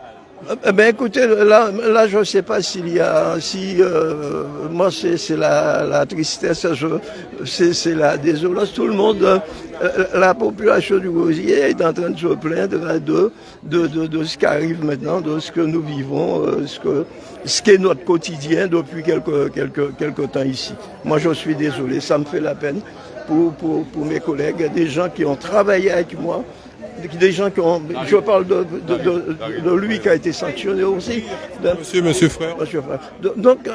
Ben écoutez, là je ne sais pas moi c'est la tristesse, c'est la désolance. Tout le monde, la population du Gosier est en train de se plaindre de ce qui arrive maintenant, de ce que nous vivons, ce qui est notre quotidien depuis quelques temps ici. Moi je suis désolé, ça me fait la peine pour mes collègues, des gens qui ont travaillé avec moi. Des gens qui ont... Je parle de lui qui a été sanctionné aussi. Monsieur Frère. Donc,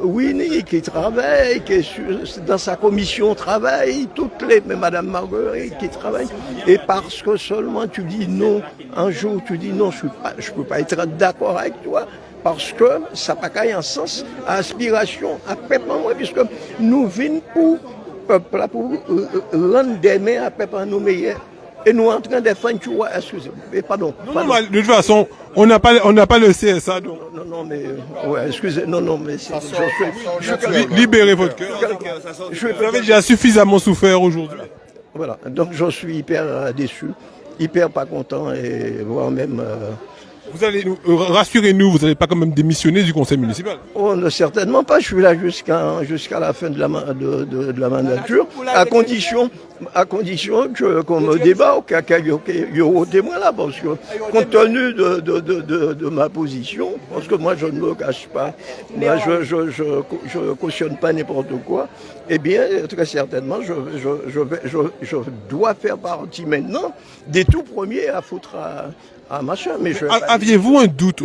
Winnie qui travaille, qui est dans sa commission travaille, Madame Marguerite qui travaille. Et parce que seulement tu dis non, un jour tu dis non, je peux pas être d'accord avec toi. Parce que ça n'a pas un sens à aspiration, à peuple, puisque nous venons pour peuple, pour rendre des mains à peuple nous meilleurs. Et nous en train de faire, tu vois, excusez-moi, pardon. Non, de toute façon, on n'a pas le CSA, donc. Non, mais, ouais, excusez, non, mais libérez votre cœur. Vous avez déjà suffisamment souffert aujourd'hui. Voilà, donc je suis hyper déçu, hyper pas content, et voire même... Vous allez, rassurez-nous, vous n'allez pas quand même démissionner du conseil municipal? Oh, certainement pas, je suis là jusqu'à la fin de la mandature, à condition qu'on me débarque, qu'il y ait témoin là, parce que compte tenu de ma position, parce que moi je ne me cache pas, moi je cautionne pas n'importe quoi, eh bien très certainement je dois faire partie maintenant des tout premiers à foutre à machin. Mais aviez-vous un doute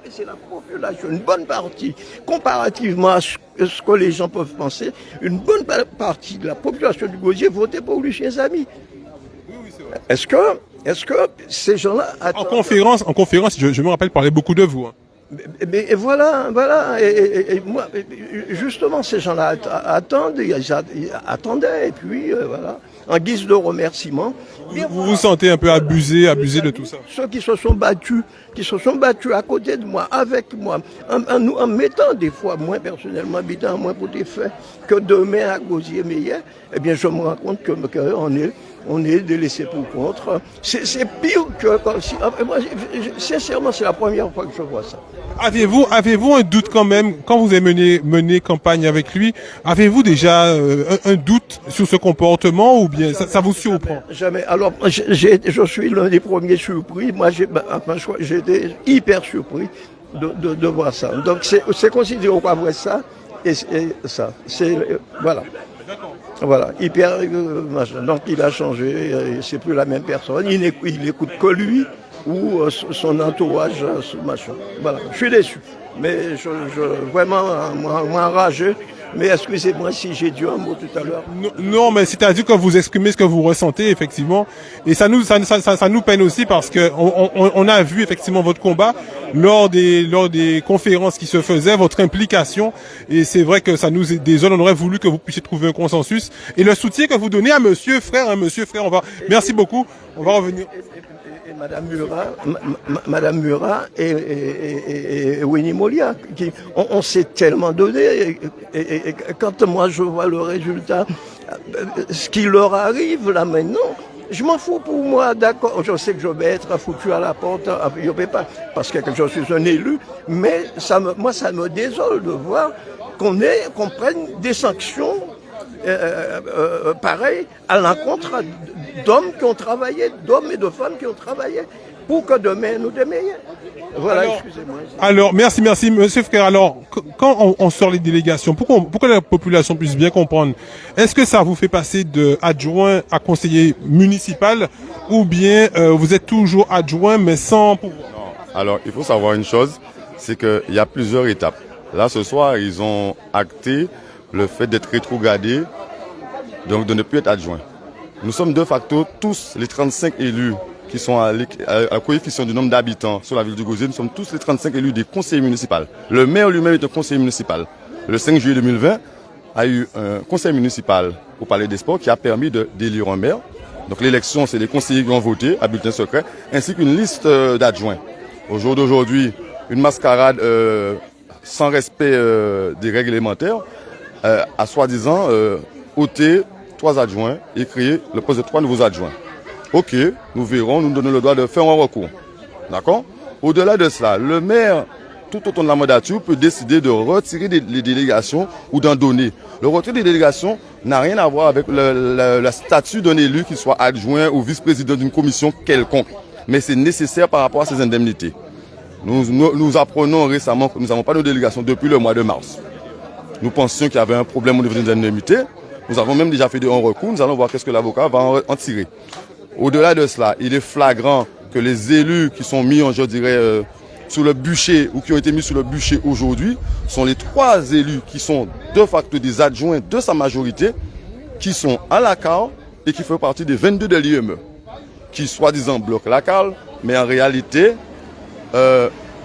c'est la population, une bonne partie, comparativement à ce que les gens peuvent penser, une bonne partie de la population du Gosier votait pour Lucien Zamy. Est-ce que ces gens-là... En conférence, je me rappelle, parlait beaucoup de vous. Et voilà, et moi, justement, ces gens-là attendaient, et puis voilà, en guise de remerciement. Vous vous sentez un peu abusé de tout ça? Ceux qui se sont battus à côté de moi, avec moi, en mettant des fois, moi personnellement, habitant moins pour des faits, que demain à Gosier meilleur, eh bien je me rends compte on est des laissés pour contre. C'est pire que comme si... Moi, sincèrement, c'est la première fois que je vois ça. Avez-vous un doute quand même, quand vous avez mené campagne avec lui, avez-vous déjà un doute sur ce comportement ou bien ça vous surprend? Jamais. Alors, je suis l'un des premiers surpris. Moi, j'ai été hyper surpris de voir ça. Donc, c'est considéré comme vrai ça et ça. Voilà. Voilà, hyper machin. Donc il a changé, c'est plus la même personne, il n'écoute que lui ou son entourage, ce machin. Voilà, je suis déçu, mais vraiment enragé. Mais excusez-moi si j'ai dit un mot tout à l'heure. Non, mais c'est-à-dire que vous exprimez ce que vous ressentez, effectivement. Et ça nous peine aussi parce que on a vu effectivement votre combat lors des conférences qui se faisaient, votre implication. Et c'est vrai que ça nous désole. On aurait voulu que vous puissiez trouver un consensus. Et le soutien que vous donnez à Monsieur Frère, merci beaucoup. On va revenir. Et Madame Murat et Winnie Molia, on s'est tellement donné. Et quand moi je vois le résultat, ce qui leur arrive là maintenant, je m'en fous pour moi, d'accord. Je sais que je vais être foutu à la porte, je ne peux pas, parce que je suis un élu, mais moi ça me désole de voir qu'on prenne des sanctions pareil à l'encontre d'hommes qui ont travaillé, d'hommes et de femmes qui ont travaillé pour que demain nous demeurions. Voilà, excusez-moi. Alors, merci, Monsieur Frère. Alors, quand on sort les délégations, pour que la population puisse bien comprendre, est-ce que ça vous fait passer de adjoint à conseiller municipal ou bien vous êtes toujours adjoint mais sans pouvoir? Non. Alors, il faut savoir une chose, c'est qu'il y a plusieurs étapes. Là, ce soir, ils ont acté le fait d'être rétrogradé, donc de ne plus être adjoint. Nous sommes de facto tous les 35 élus qui sont à coefficient du nombre d'habitants sur la ville du Gosier. Nous sommes tous les 35 élus des conseillers municipaux. Le maire lui-même est un conseiller municipal. Le 5 juillet 2020, a eu un conseil municipal au Palais des Sports qui a permis d'élire un maire. Donc l'élection, c'est les conseillers qui ont voté à bulletin secret, ainsi qu'une liste d'adjoints. Au jour d'aujourd'hui, une mascarade sans respect des règles élémentaires a soi-disant ôté 3 adjoints et créé le poste de 3 nouveaux adjoints. Ok, nous verrons, nous donnons le droit de faire un recours. D'accord? Au-delà de cela, le maire, tout au long de la mandature, peut décider de retirer les délégations ou d'en donner. Le retrait des délégations n'a rien à voir avec le statut d'un élu, qu'il soit adjoint ou vice-président d'une commission quelconque. Mais c'est nécessaire par rapport à ces indemnités. Nous apprenons récemment que nous n'avons pas de délégation depuis le mois de mars. Nous pensions qu'il y avait un problème au niveau des indemnités. Nous avons même déjà fait un recours. Nous allons voir qu'est-ce que l'avocat va en tirer. Au-delà de cela, il est flagrant que les élus qui sont mis, je dirais, sur le bûcher ou qui ont été mis sur le bûcher aujourd'hui sont les 3 élus qui sont de facto des adjoints de sa majorité, qui sont à la CAL et qui font partie des 22 de l'IME, qui soi-disant bloquent la CAL, mais en réalité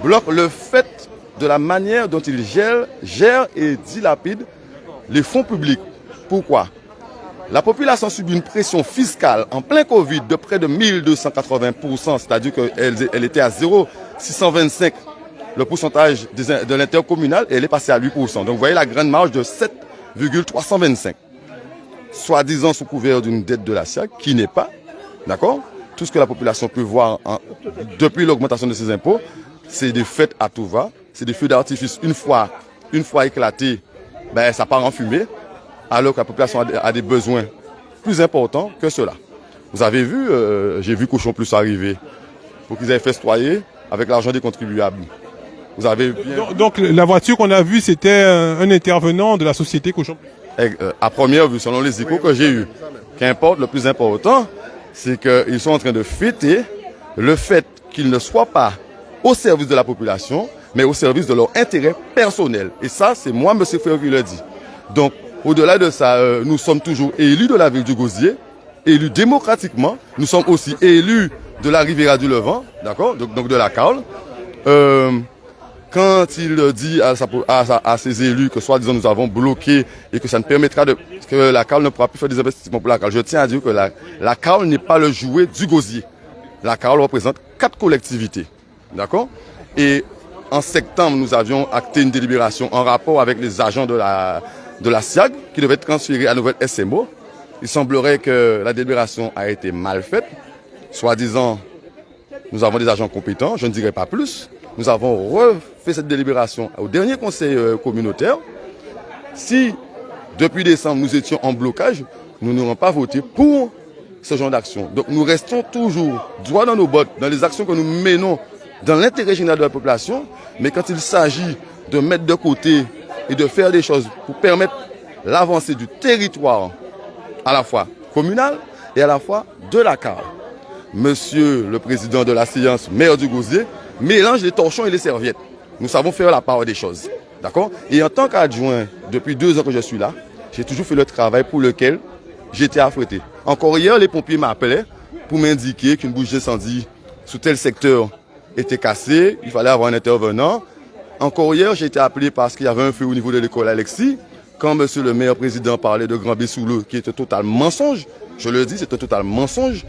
bloquent le fait de la manière dont ils gèrent et dilapident les fonds publics. Pourquoi? La population subit une pression fiscale en plein Covid de près de 1280%, c'est-à-dire qu'elle était à 0,625 le pourcentage de l'intercommunal et elle est passée à 8%. Donc vous voyez la grande marge de 7,325. Soi-disant sous couvert d'une dette de la SIAC qui n'est pas, d'accord? Tout ce que la population peut voir depuis l'augmentation de ses impôts, c'est des fêtes à tout va, c'est des feux d'artifice une fois éclatés, ben, ça part en fumée. Alors que la population a des besoins plus importants que cela. Vous avez vu, j'ai vu Cochon Plus arriver pour qu'ils aient festoyer avec l'argent des contribuables. Vous avez bien... Donc la voiture qu'on a vue, c'était un intervenant de la société Cochon Plus. À première vue, selon les échos que j'ai eus, qu'importe, le plus important, c'est qu'ils sont en train de fêter le fait qu'ils ne soient pas au service de la population, mais au service de leur intérêt personnel. Et ça, c'est moi, M. Frère, qui le dit. Donc, au-delà de ça, nous sommes toujours élus de la ville du Gosier, élus démocratiquement. Nous sommes aussi élus de la Riviera du Levant, d'accord, donc de la CAL. Quand il dit à ses élus que soi-disant nous avons bloqué et que ça ne permettra que la CAL ne pourra plus faire des investissements pour la CAL, je tiens à dire que la CAL n'est pas le jouet du Gosier. La CAL représente 4 collectivités, d'accord. Et en septembre, nous avions acté une délibération en rapport avec les agents de la SIAG qui devait être transférée à nouvelle SMO. Il semblerait que la délibération a été mal faite. Soi-disant, nous avons des agents compétents, je ne dirai pas plus. Nous avons refait cette délibération au dernier conseil communautaire. Si, depuis décembre, nous étions en blocage, nous n'aurons pas voté pour ce genre d'action. Donc nous restons toujours droit dans nos bottes, dans les actions que nous menons dans l'intérêt général de la population. Mais quand il s'agit de mettre de côté et de faire des choses pour permettre l'avancée du territoire, à la fois communal et à la fois de la CAL. Monsieur le président de la séance, maire du Gosier, mélange les torchons et les serviettes. Nous savons faire la part des choses. D'accord? Et en tant qu'adjoint, depuis 2 ans que je suis là, j'ai toujours fait le travail pour lequel j'étais affrété. Encore hier, les pompiers m'appelaient pour m'indiquer qu'une bouche d'incendie sous tel secteur était cassée, il fallait avoir un intervenant. Encore hier, j'ai été appelé parce qu'il y avait un feu au niveau de l'école Alexis. Quand monsieur le maire président parlait de Grand Bessouleux, qui est un total mensonge, je le dis, c'est un total mensonge.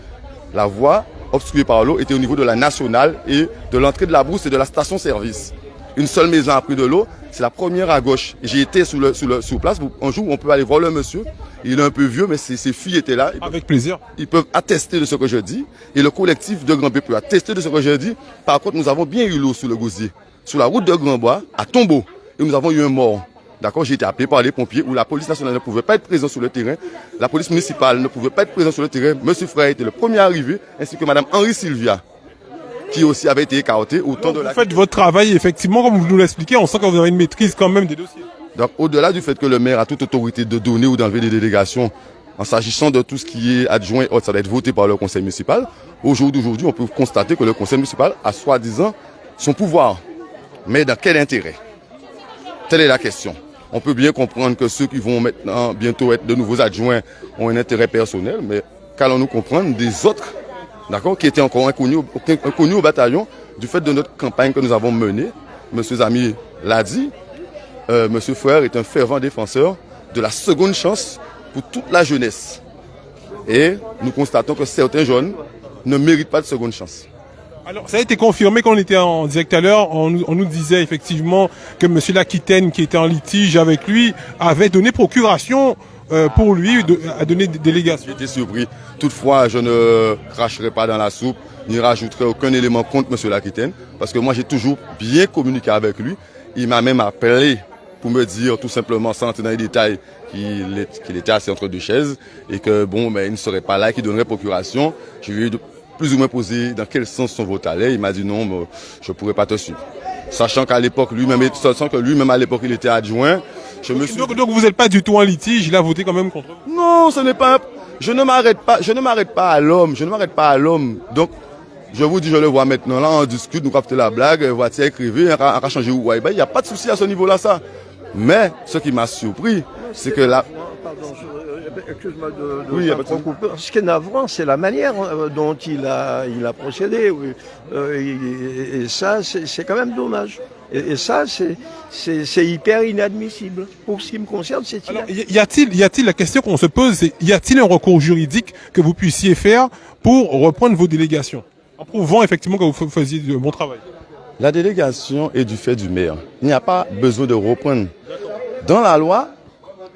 la voie obstruée par l'eau était au niveau de la nationale et de l'entrée de la brousse et de la station-service. Une seule maison a pris de l'eau, c'est la première à gauche. J'ai été sur place, un jour on peut aller voir le monsieur, il est un peu vieux mais ses filles étaient là. Avec plaisir. Ils peuvent attester de ce que je dis et le collectif de Grand-B peut attester de ce que je dis. Par contre, nous avons bien eu l'eau sur le gosier, sur la route de Grand-Bois à Tombeau et nous avons eu un mort. D'accord, j'ai été appelé par les pompiers où la police nationale ne pouvait pas être présente sur le terrain. La police municipale ne pouvait pas être présente sur le terrain. Monsieur Frère était le premier arrivé, ainsi que Madame Henri Sylvia, qui aussi avait été écartée au temps de la... Vous faites votre travail, effectivement, comme vous nous l'expliquez, on sent que vous avez une maîtrise quand même des dossiers. Donc, au-delà du fait que le maire a toute autorité de donner ou d'enlever des délégations, en s'agissant de tout ce qui est adjoint, ça va être voté par le conseil municipal. Aujourd'hui, on peut constater que le conseil municipal a soi-disant son pouvoir. Mais dans quel intérêt? Telle est la question. On peut bien comprendre que ceux qui vont maintenant bientôt être de nouveaux adjoints ont un intérêt personnel, mais qu'allons-nous comprendre des autres, d'accord, qui étaient encore inconnus au bataillon du fait de notre campagne que nous avons menée. Monsieur Zami l'a dit, Monsieur Frère est un fervent défenseur de la seconde chance pour toute la jeunesse. Et nous constatons que certains jeunes ne méritent pas de seconde chance. Alors, ça a été confirmé quand on était en direct à l'heure. On nous disait effectivement que M. Laquitaine, qui était en litige avec lui, avait donné procuration pour lui, à donner des délégations. J'étais surpris. Toutefois, je ne cracherai pas dans la soupe, ni rajouterai aucun élément contre M. Laquitaine, parce que moi, j'ai toujours bien communiqué avec lui. Il m'a même appelé pour me dire tout simplement, sans entrer dans les détails, qu'il était assis entre deux chaises et que bon, mais il ne serait pas là, qu'il donnerait procuration. Je lui ai plus ou moins posé dans quel sens son vote allait. Il m'a dit non, je ne pourrais pas te suivre. Sachant qu'à l'époque, lui-même à l'époque, il était adjoint. Donc vous n'êtes pas du tout en litige, il a voté quand même contre vous? Non, ce n'est pas. Je ne m'arrête pas à l'homme. Donc, je vous dis, je le vois maintenant. Là, on discute, nous captons la blague, voici écrivez, on va changer où. Il n'y a pas de souci à ce niveau-là, ça. Mais ce qui m'a surpris, c'est que là. Excuse-moi de couper. Ce qui est navrant, c'est la manière dont il a procédé. Oui. Et ça, c'est quand même dommage. Et ça, c'est hyper inadmissible. Pour ce qui me concerne, c'est... Y a-t-il, la question qu'on se pose, c'est y a-t-il un recours juridique que vous puissiez faire pour reprendre vos délégations, en prouvant effectivement que vous faisiez de bon travail? La délégation est du fait du maire. Il n'y a pas besoin de reprendre. Dans la loi,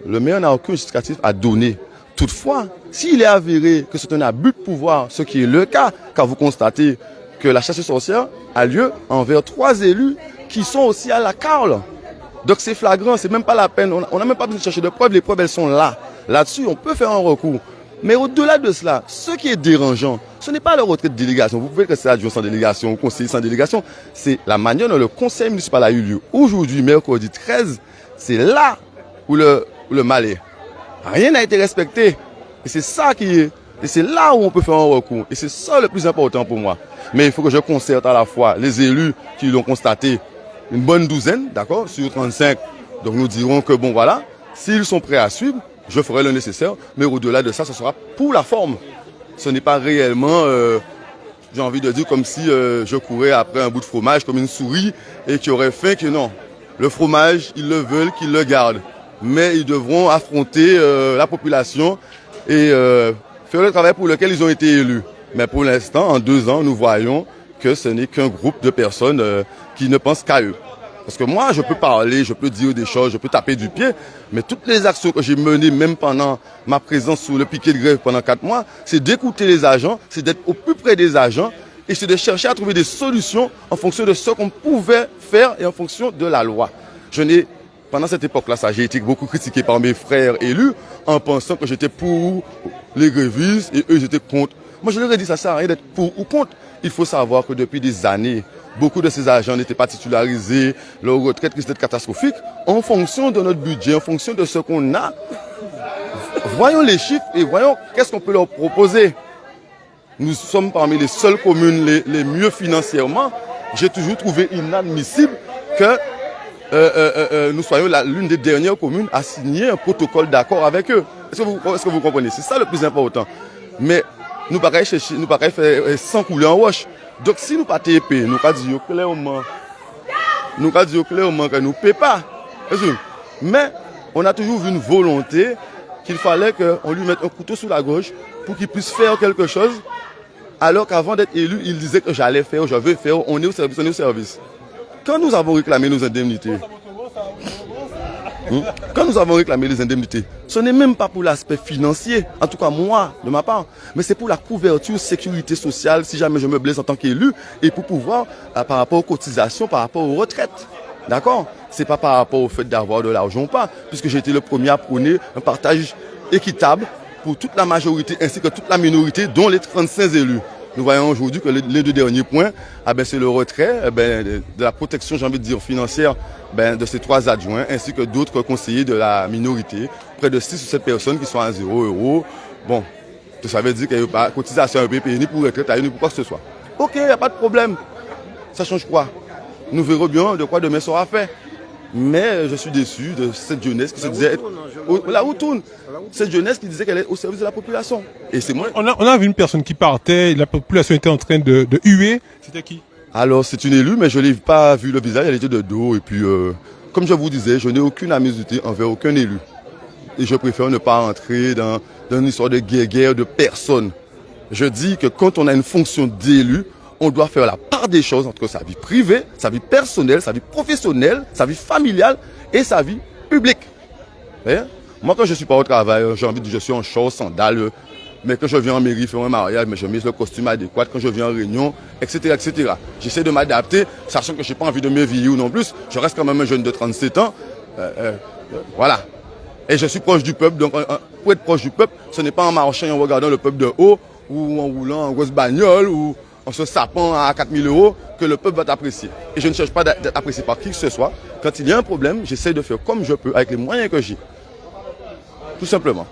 le maire n'a aucun justificatif à donner. Toutefois, s'il est avéré que c'est un abus de pouvoir, ce qui est le cas, car vous constatez que la chasse aux sorcières a lieu envers 3 élus qui sont aussi à la Carle. Donc c'est flagrant, c'est même pas la peine. On n'a même pas besoin de chercher de preuves, les preuves elles sont là. Là-dessus, on peut faire un recours. Mais au-delà de cela, ce qui est dérangeant, ce n'est pas le retrait de délégation. Vous pouvez rester adjoint sans délégation ou conseiller sans délégation. C'est la manière dont le conseil municipal a eu lieu. Aujourd'hui, mercredi 13, c'est là où le mal est. Rien n'a été respecté. Et c'est ça qui est. Et c'est là où on peut faire un recours. Et c'est ça le plus important pour moi. Mais il faut que je concerte à la fois les élus qui l'ont constaté, une bonne douzaine, d'accord, sur 35. Donc nous dirons que bon voilà, s'ils sont prêts à suivre, je ferai le nécessaire. Mais au-delà de ça, ce sera pour la forme. Ce n'est pas réellement, j'ai envie de dire, comme si je courais après un bout de fromage comme une souris et qui aurait faim, que non. Le fromage, ils le veulent, qu'ils le gardent. Mais ils devront affronter la population et faire le travail pour lequel ils ont été élus. Mais pour l'instant, en 2 ans, nous voyons que ce n'est qu'un groupe de personnes qui ne pensent qu'à eux. Parce que moi, je peux parler, je peux dire des choses, je peux taper du pied, mais toutes les actions que j'ai menées, même pendant ma présence sur le piquet de grève pendant 4 mois, c'est d'écouter les agents, c'est d'être au plus près des agents et c'est de chercher à trouver des solutions en fonction de ce qu'on pouvait faire et en fonction de la loi. Pendant cette époque-là, j'ai été beaucoup critiqué par mes frères élus en pensant que j'étais pour les grévistes et eux, j'étais contre. Moi, je leur ai dit, ça ne sert à rien d'être pour ou contre. Il faut savoir que depuis des années, beaucoup de ces agents n'étaient pas titularisés, leur retraite risque d'être catastrophique. En fonction de notre budget, en fonction de ce qu'on a, voyons les chiffres et voyons qu'est-ce qu'on peut leur proposer. Nous sommes parmi les seules communes les mieux financièrement. J'ai toujours trouvé inadmissible que nous soyons l'une des dernières communes à signer un protocole d'accord avec eux. Est-ce que vous comprenez? C'est ça le plus important. Mais nous ne pouvons pas faire sans couler en roche. Donc si nous ne pouvons pas payer, nous pouvons dire clairement que nous ne payons pas. Mais on a toujours vu une volonté qu'il fallait qu'on lui mette un couteau sous la gorge pour qu'il puisse faire quelque chose Alors qu'avant d'être élu, il disait que j'allais faire, je veux faire, on est au service, on est au service. Quand nous avons réclamé nos indemnités, les indemnités, ce n'est même pas pour l'aspect financier, en tout cas moi, de ma part, mais c'est pour la couverture sécurité sociale, si jamais je me blesse en tant qu'élu, et pour pouvoir, par rapport aux cotisations, par rapport aux retraites. D'accord? C'est pas par rapport au fait d'avoir de l'argent ou pas, puisque j'ai été le premier à prôner un partage équitable pour toute la majorité ainsi que toute la minorité, dont les 35 élus. Nous voyons aujourd'hui que les 2 derniers points, c'est le retrait de la protection, j'ai envie de dire, financière de ces 3 adjoints, ainsi que d'autres conseillers de la minorité, près de 6 ou 7 personnes qui sont à 0 €. Bon, ça veut dire qu'il n'y a pas de cotisation à payer ni pour retraite, ni pour quoi que ce soit. Ok, il n'y a pas de problème. Ça change quoi? Nous verrons bien de quoi demain sera fait. Mais je suis déçu de cette jeunesse qui se disait... La route tourne. Cette jeunesse qui disait qu'elle est au service de la population. Et c'est moi. On a vu une personne qui partait, la population était en train de huer. C'était qui? Alors, c'est une élue, mais je n'ai pas vu le visage, elle était de dos. Et puis, comme je vous disais, je n'ai aucune amitié envers aucun élu. Et je préfère ne pas entrer dans une histoire de guerre de personne. Je dis que quand on a une fonction d'élu, on doit faire la part des choses entre sa vie privée, sa vie personnelle, sa vie professionnelle, sa vie familiale et sa vie publique. Voyez? Moi, quand je suis pas au travail, j'ai envie de dire, je suis en short, sandales, mais quand je viens en mairie faire un mariage, mais je mets le costume adéquat, quand je viens en réunion, etc., etc. J'essaie de m'adapter, sachant que je n'ai pas envie de me vieillir non plus. Je reste quand même un jeune de 37 ans. Voilà. Et je suis proche du peuple, donc pour être proche du peuple, ce n'est pas en marchant et en regardant le peuple de haut, ou en roulant en grosse bagnole, ou en se sapant à 4 000 € que le peuple va t'apprécier. Et je ne cherche pas d'être apprécié par qui que ce soit. Quand il y a un problème, j'essaie de faire comme je peux, avec les moyens que j'ai. Tout simplement.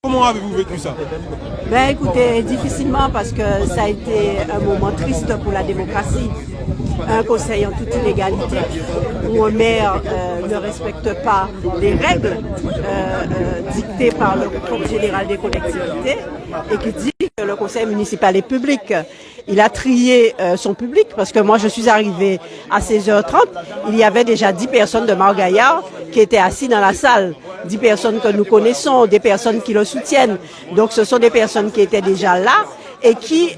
Comment avez-vous vécu ça? Ben écoutez, difficilement parce que ça a été un moment triste pour la démocratie. Un conseil en toute illégalité, où un maire ne respecte pas les règles dictées par le Code général des collectivités et qui dit que le conseil municipal est public. Il a trié son public parce que moi je suis arrivée à 16h30, il y avait déjà 10 personnes de Mort-Gaillard qui étaient assis dans la salle. 10 personnes que nous connaissons, des personnes qui le soutiennent. Donc ce sont des personnes qui étaient déjà là et qui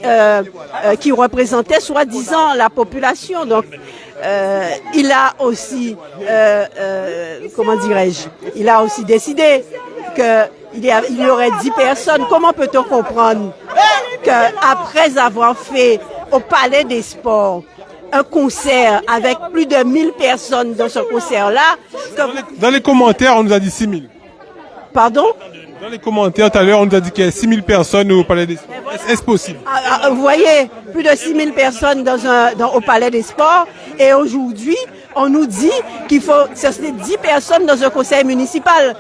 représentaient soi-disant la population. Donc il a aussi, comment dirais-je, il a aussi décidé qu'il y aurait 10 personnes. Comment peut-on comprendre qu'après avoir fait au Palais des Sports un concert avec plus de 1000 personnes dans ce concert-là. Dans les commentaires, on nous a dit 6000. Pardon? Dans les commentaires, tout à l'heure, on nous a dit qu'il y a 6000 personnes au Palais des Sports. Est-ce possible? Vous voyez, plus de 6000 personnes au Palais des Sports. Et aujourd'hui, on nous dit qu'il faut 10 personnes dans un conseil municipal.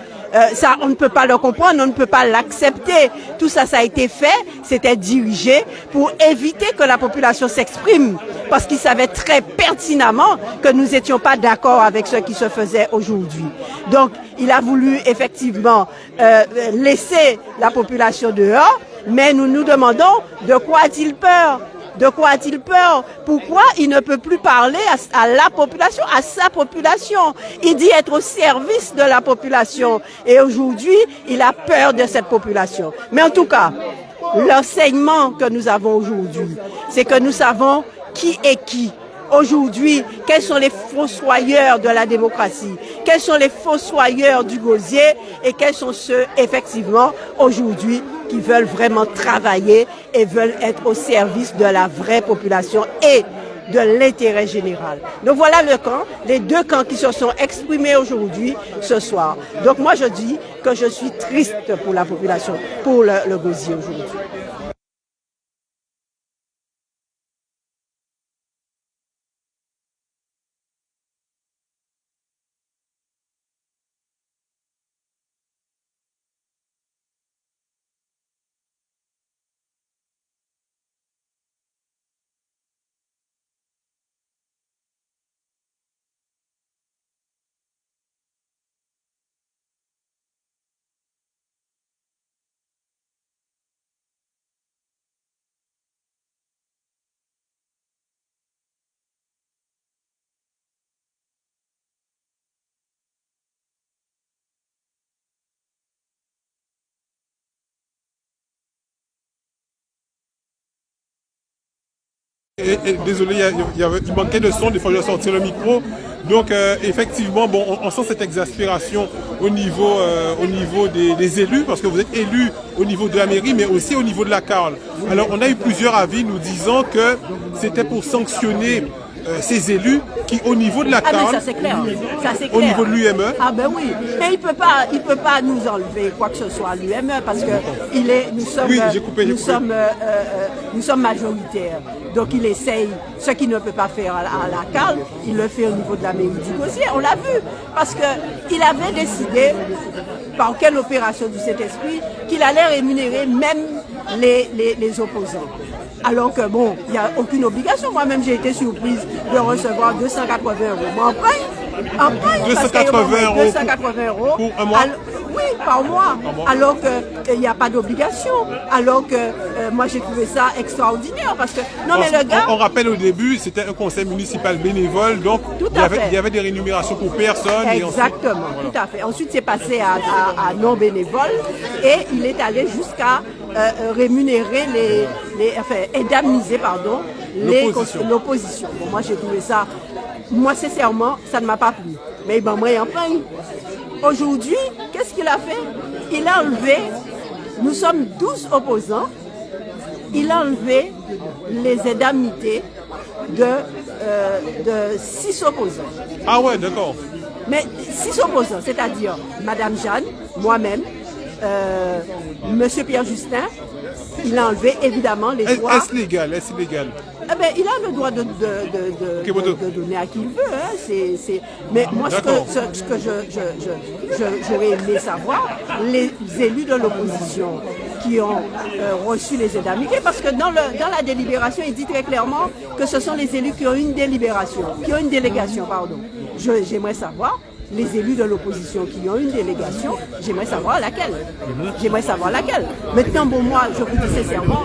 Ça, on ne peut pas le comprendre, on ne peut pas l'accepter. Tout ça, ça a été fait, c'était dirigé pour éviter que la population s'exprime. Parce qu'ils savaient très pertinemment que nous n'étions pas d'accord avec ce qui se faisait aujourd'hui. Donc, il a voulu effectivement laisser la population dehors, mais nous nous demandons de quoi a-t-il peur? De quoi a-t-il peur? Pourquoi il ne peut plus parler à la population, à sa population? Il dit être au service de la population. Et aujourd'hui, il a peur de cette population. Mais en tout cas, l'enseignement que nous avons aujourd'hui, c'est que nous savons qui est qui. Aujourd'hui, quels sont les fossoyeurs de la démocratie? Quels sont les fossoyeurs du gosier? Et quels sont ceux, effectivement, aujourd'hui, qui veulent vraiment travailler et veulent être au service de la vraie population et de l'intérêt général. Donc voilà le camp, les deux camps qui se sont exprimés aujourd'hui, ce soir. Donc moi je dis que je suis triste pour la population, pour le gosier aujourd'hui. Désolé, il manquait de son, des fois je dois sortir le micro. Donc effectivement, bon, on sent cette exaspération au niveau des élus, parce que vous êtes élus au niveau de la mairie, mais aussi au niveau de la CARL. Alors on a eu plusieurs avis nous disant que c'était pour sanctionner ces élus qui, au niveau de la CARL, mais ça c'est clair. Ça, c'est au clair. niveau de l'UME. Ah ben oui, mais il peut pas nous enlever quoi que ce soit à l'UME parce que nous sommes majoritaires. Donc il essaye ce qu'il ne peut pas faire à la CARL, il le fait au niveau de la mairie du Gosier. On l'a vu parce que il avait décidé par quelle opération du Saint-Esprit qu'il allait rémunérer même les opposants. Alors que bon, il n'y a aucune obligation. Moi-même, j'ai été surprise de recevoir 280 €. Moi, en prime, 280 € pour un mois. Oui, par mois. Alors qu'il n'y a pas d'obligation. Alors que moi, j'ai trouvé ça extraordinaire. Parce que, non, mais le gars. On rappelle au début, c'était un conseil municipal bénévole. Donc, il y avait des rémunérations pour personne. Exactement, et ensuite, tout à fait. Ensuite, c'est passé à non bénévole. Et il est allé jusqu'à rémunérer indemniser, pardon, l'opposition. Bon, moi, j'ai trouvé ça. Moi, sincèrement, ça ne m'a pas plu. Mais ben, moi, enfin, aujourd'hui, qu'est-ce qu'il a fait? Il a enlevé, nous sommes 12 opposants, il a enlevé les indemnités de 6 opposants. Ah ouais, d'accord. Mais 6 opposants, c'est-à-dire Madame Jeanne, moi-même, Monsieur Pierre Justin, il a enlevé évidemment les droits. Est-ce légal? Est-ce illégal? Eh ben, il a le droit de donner à qui il veut. Hein. Mais moi, ce que j'aurais aimé savoir, les élus de l'opposition qui ont reçu les indemnités, parce que dans la délibération, il dit très clairement que ce sont les élus qui ont une délégation, pardon. J'aimerais savoir. Les élus de l'opposition qui ont une délégation, j'aimerais savoir laquelle. Maintenant, bon, moi, je vous dis sincèrement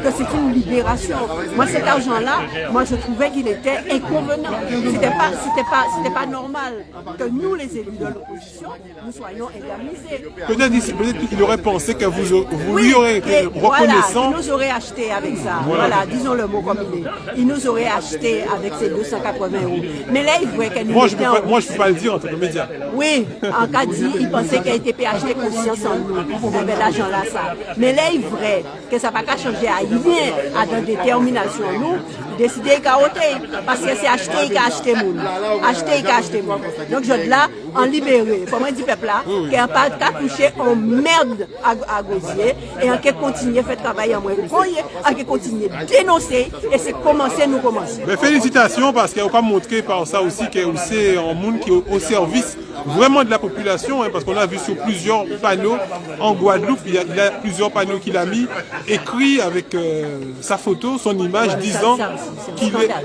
que c'est une libération. Moi, cet argent-là, moi, je trouvais qu'il était inconvenant. C'était pas normal que nous, les élus de l'opposition, nous soyons indemnisés. Peut-être qu'il aurait pensé que vous lui aurez été reconnaissant. Voilà, il nous aurait acheté avec ça. Voilà, disons le mot comme il est. Il nous aurait acheté avec ces 280 €. Mais là, il voulait qu'elle nous Moi, je ne peux pas le dire en tant que média. Oui, en cas dit, il pensait qu'il était acheté conscience en nous. On avait l'argent là, ça. Mais là, il est vrai que ça n'a pas changer à rien, à notre détermination. Nous, décider de carotter. Parce que c'est acheter, il a acheté moun. Acheter moun. Donc, je là, en libéré. Pour moi, dit peuple là, qui n'a pas touché en merde à Gosier, et en qui continue à faire travail en moins, en qui continue à dénoncer, et c'est nous commencer. Mais félicitations, parce qu'il y a pas montré par ça aussi qu'il y a aussi un monde qui est au service vraiment de la population, hein, parce qu'on a vu sur plusieurs panneaux en Guadeloupe, il y a plusieurs panneaux qu'il a mis, écrits avec sa photo, son image, disant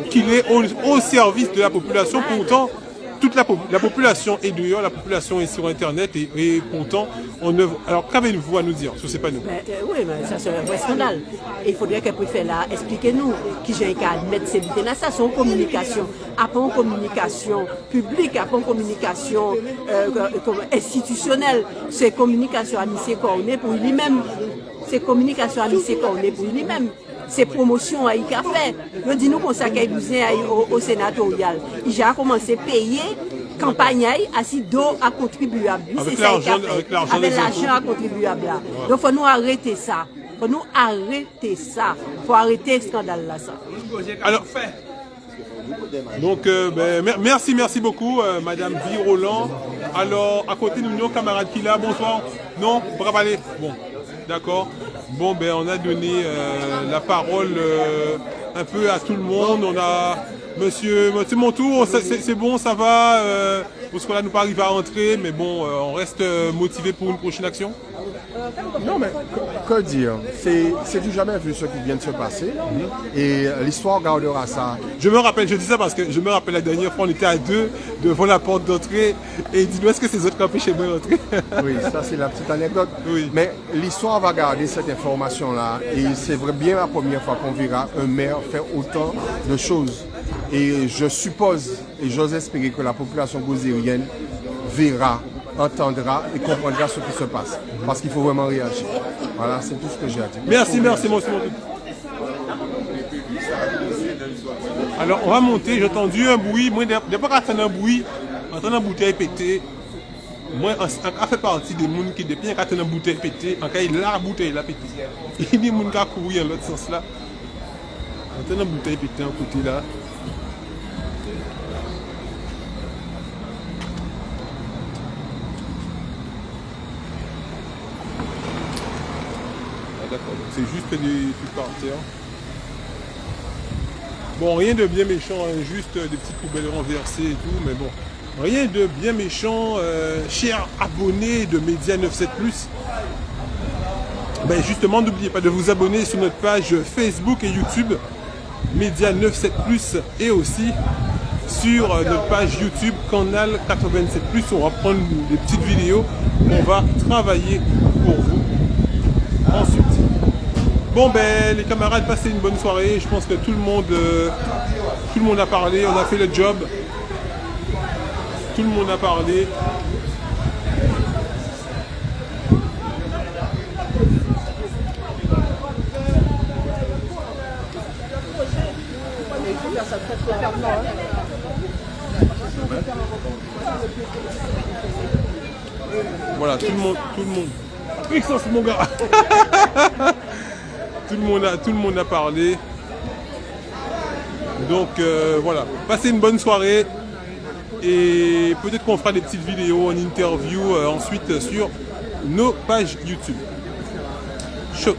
qu'il est au service de la population. Pourtant, toute la population est dehors, la population est sur Internet et pourtant, on œuvre. Alors, qu'avez-vous à nous dire sur ces panneaux? Oui, mais ça c'est un vrai scandale. Et il faudrait qu'elle préfère là, expliquez-nous qui j'ai qu'à admettre ces buts. Ça, c'est une communication, pas une communication publique, pas une communication institutionnelle. C'est communication à Monsieur Cornet pour lui-même. C'est communication à Monsieur Cornet pour lui-même. C'est promotion à ICA fait. Nous disons qu'on s'est au sénatorial. Il a commencé à payer campagne à si d'eau à contribuable. Avec l'argent à contribuable. Donc il faut nous arrêter ça. Il faut arrêter ce scandale là. Alors, Donc, merci beaucoup, Madame V. Roland. Alors, à côté de nos camarades qui là, bonsoir. Non, on va parler. Bon, d'accord. Bon, on a donné la parole un peu à tout le monde. On a Monsieur Montour, c'est bon, ça va. Parce qu'on là, nous pas arrivé à entrer, mais bon, on reste motivé pour une prochaine action. Non, mais que dire? C'est du jamais vu ce qui vient de se passer. Et l'histoire gardera ça. Je dis ça parce que je me rappelle la dernière fois, on était à deux devant la porte d'entrée et il dit nous, est-ce que ces autres qui empêchaient moi d'entrer? Oui, ça c'est la petite anecdote. Oui. Mais l'histoire va garder cette information-là et c'est bien la première fois qu'on verra un maire faire autant de choses. Et je suppose, et j'ose espérer que la population gozérienne verra, entendra et comprendra ce qui se passe. Parce qu'il faut vraiment réagir. Voilà, c'est tout ce que j'ai à dire. Merci, monsieur. Alors, on va monter. J'ai entendu un bruit. Moi, dès pas qu'à un bruit, entendre une bouteille pétée. Moi, on fait partie des gens qui, depuis qu'à une bouteille pétée, en cas, la bouteille la pétée. Il y a des gens qui ont couru dans l'autre sens là. Entendre une bouteille pétée en côté là. C'est juste des trucs par terre. Bon, rien de bien méchant, hein, juste des petites poubelles renversées et tout, mais bon. Rien de bien méchant, chers abonnés de Média 97+. Justement, n'oubliez pas de vous abonner sur notre page Facebook et YouTube, Média 97+, et aussi sur notre page YouTube, Canal 87+. On va prendre des petites vidéos, on va travailler pour vous ensuite. Bon les camarades, passez une bonne soirée. Je pense que tout le monde a parlé, on a fait le job. Tout le monde a parlé. Voilà, tout le monde. Puissance mon gars. Tout le monde a parlé. Donc voilà, passez une bonne soirée. Et peut-être qu'on fera des petites vidéos en interview ensuite sur nos pages YouTube. Chaud.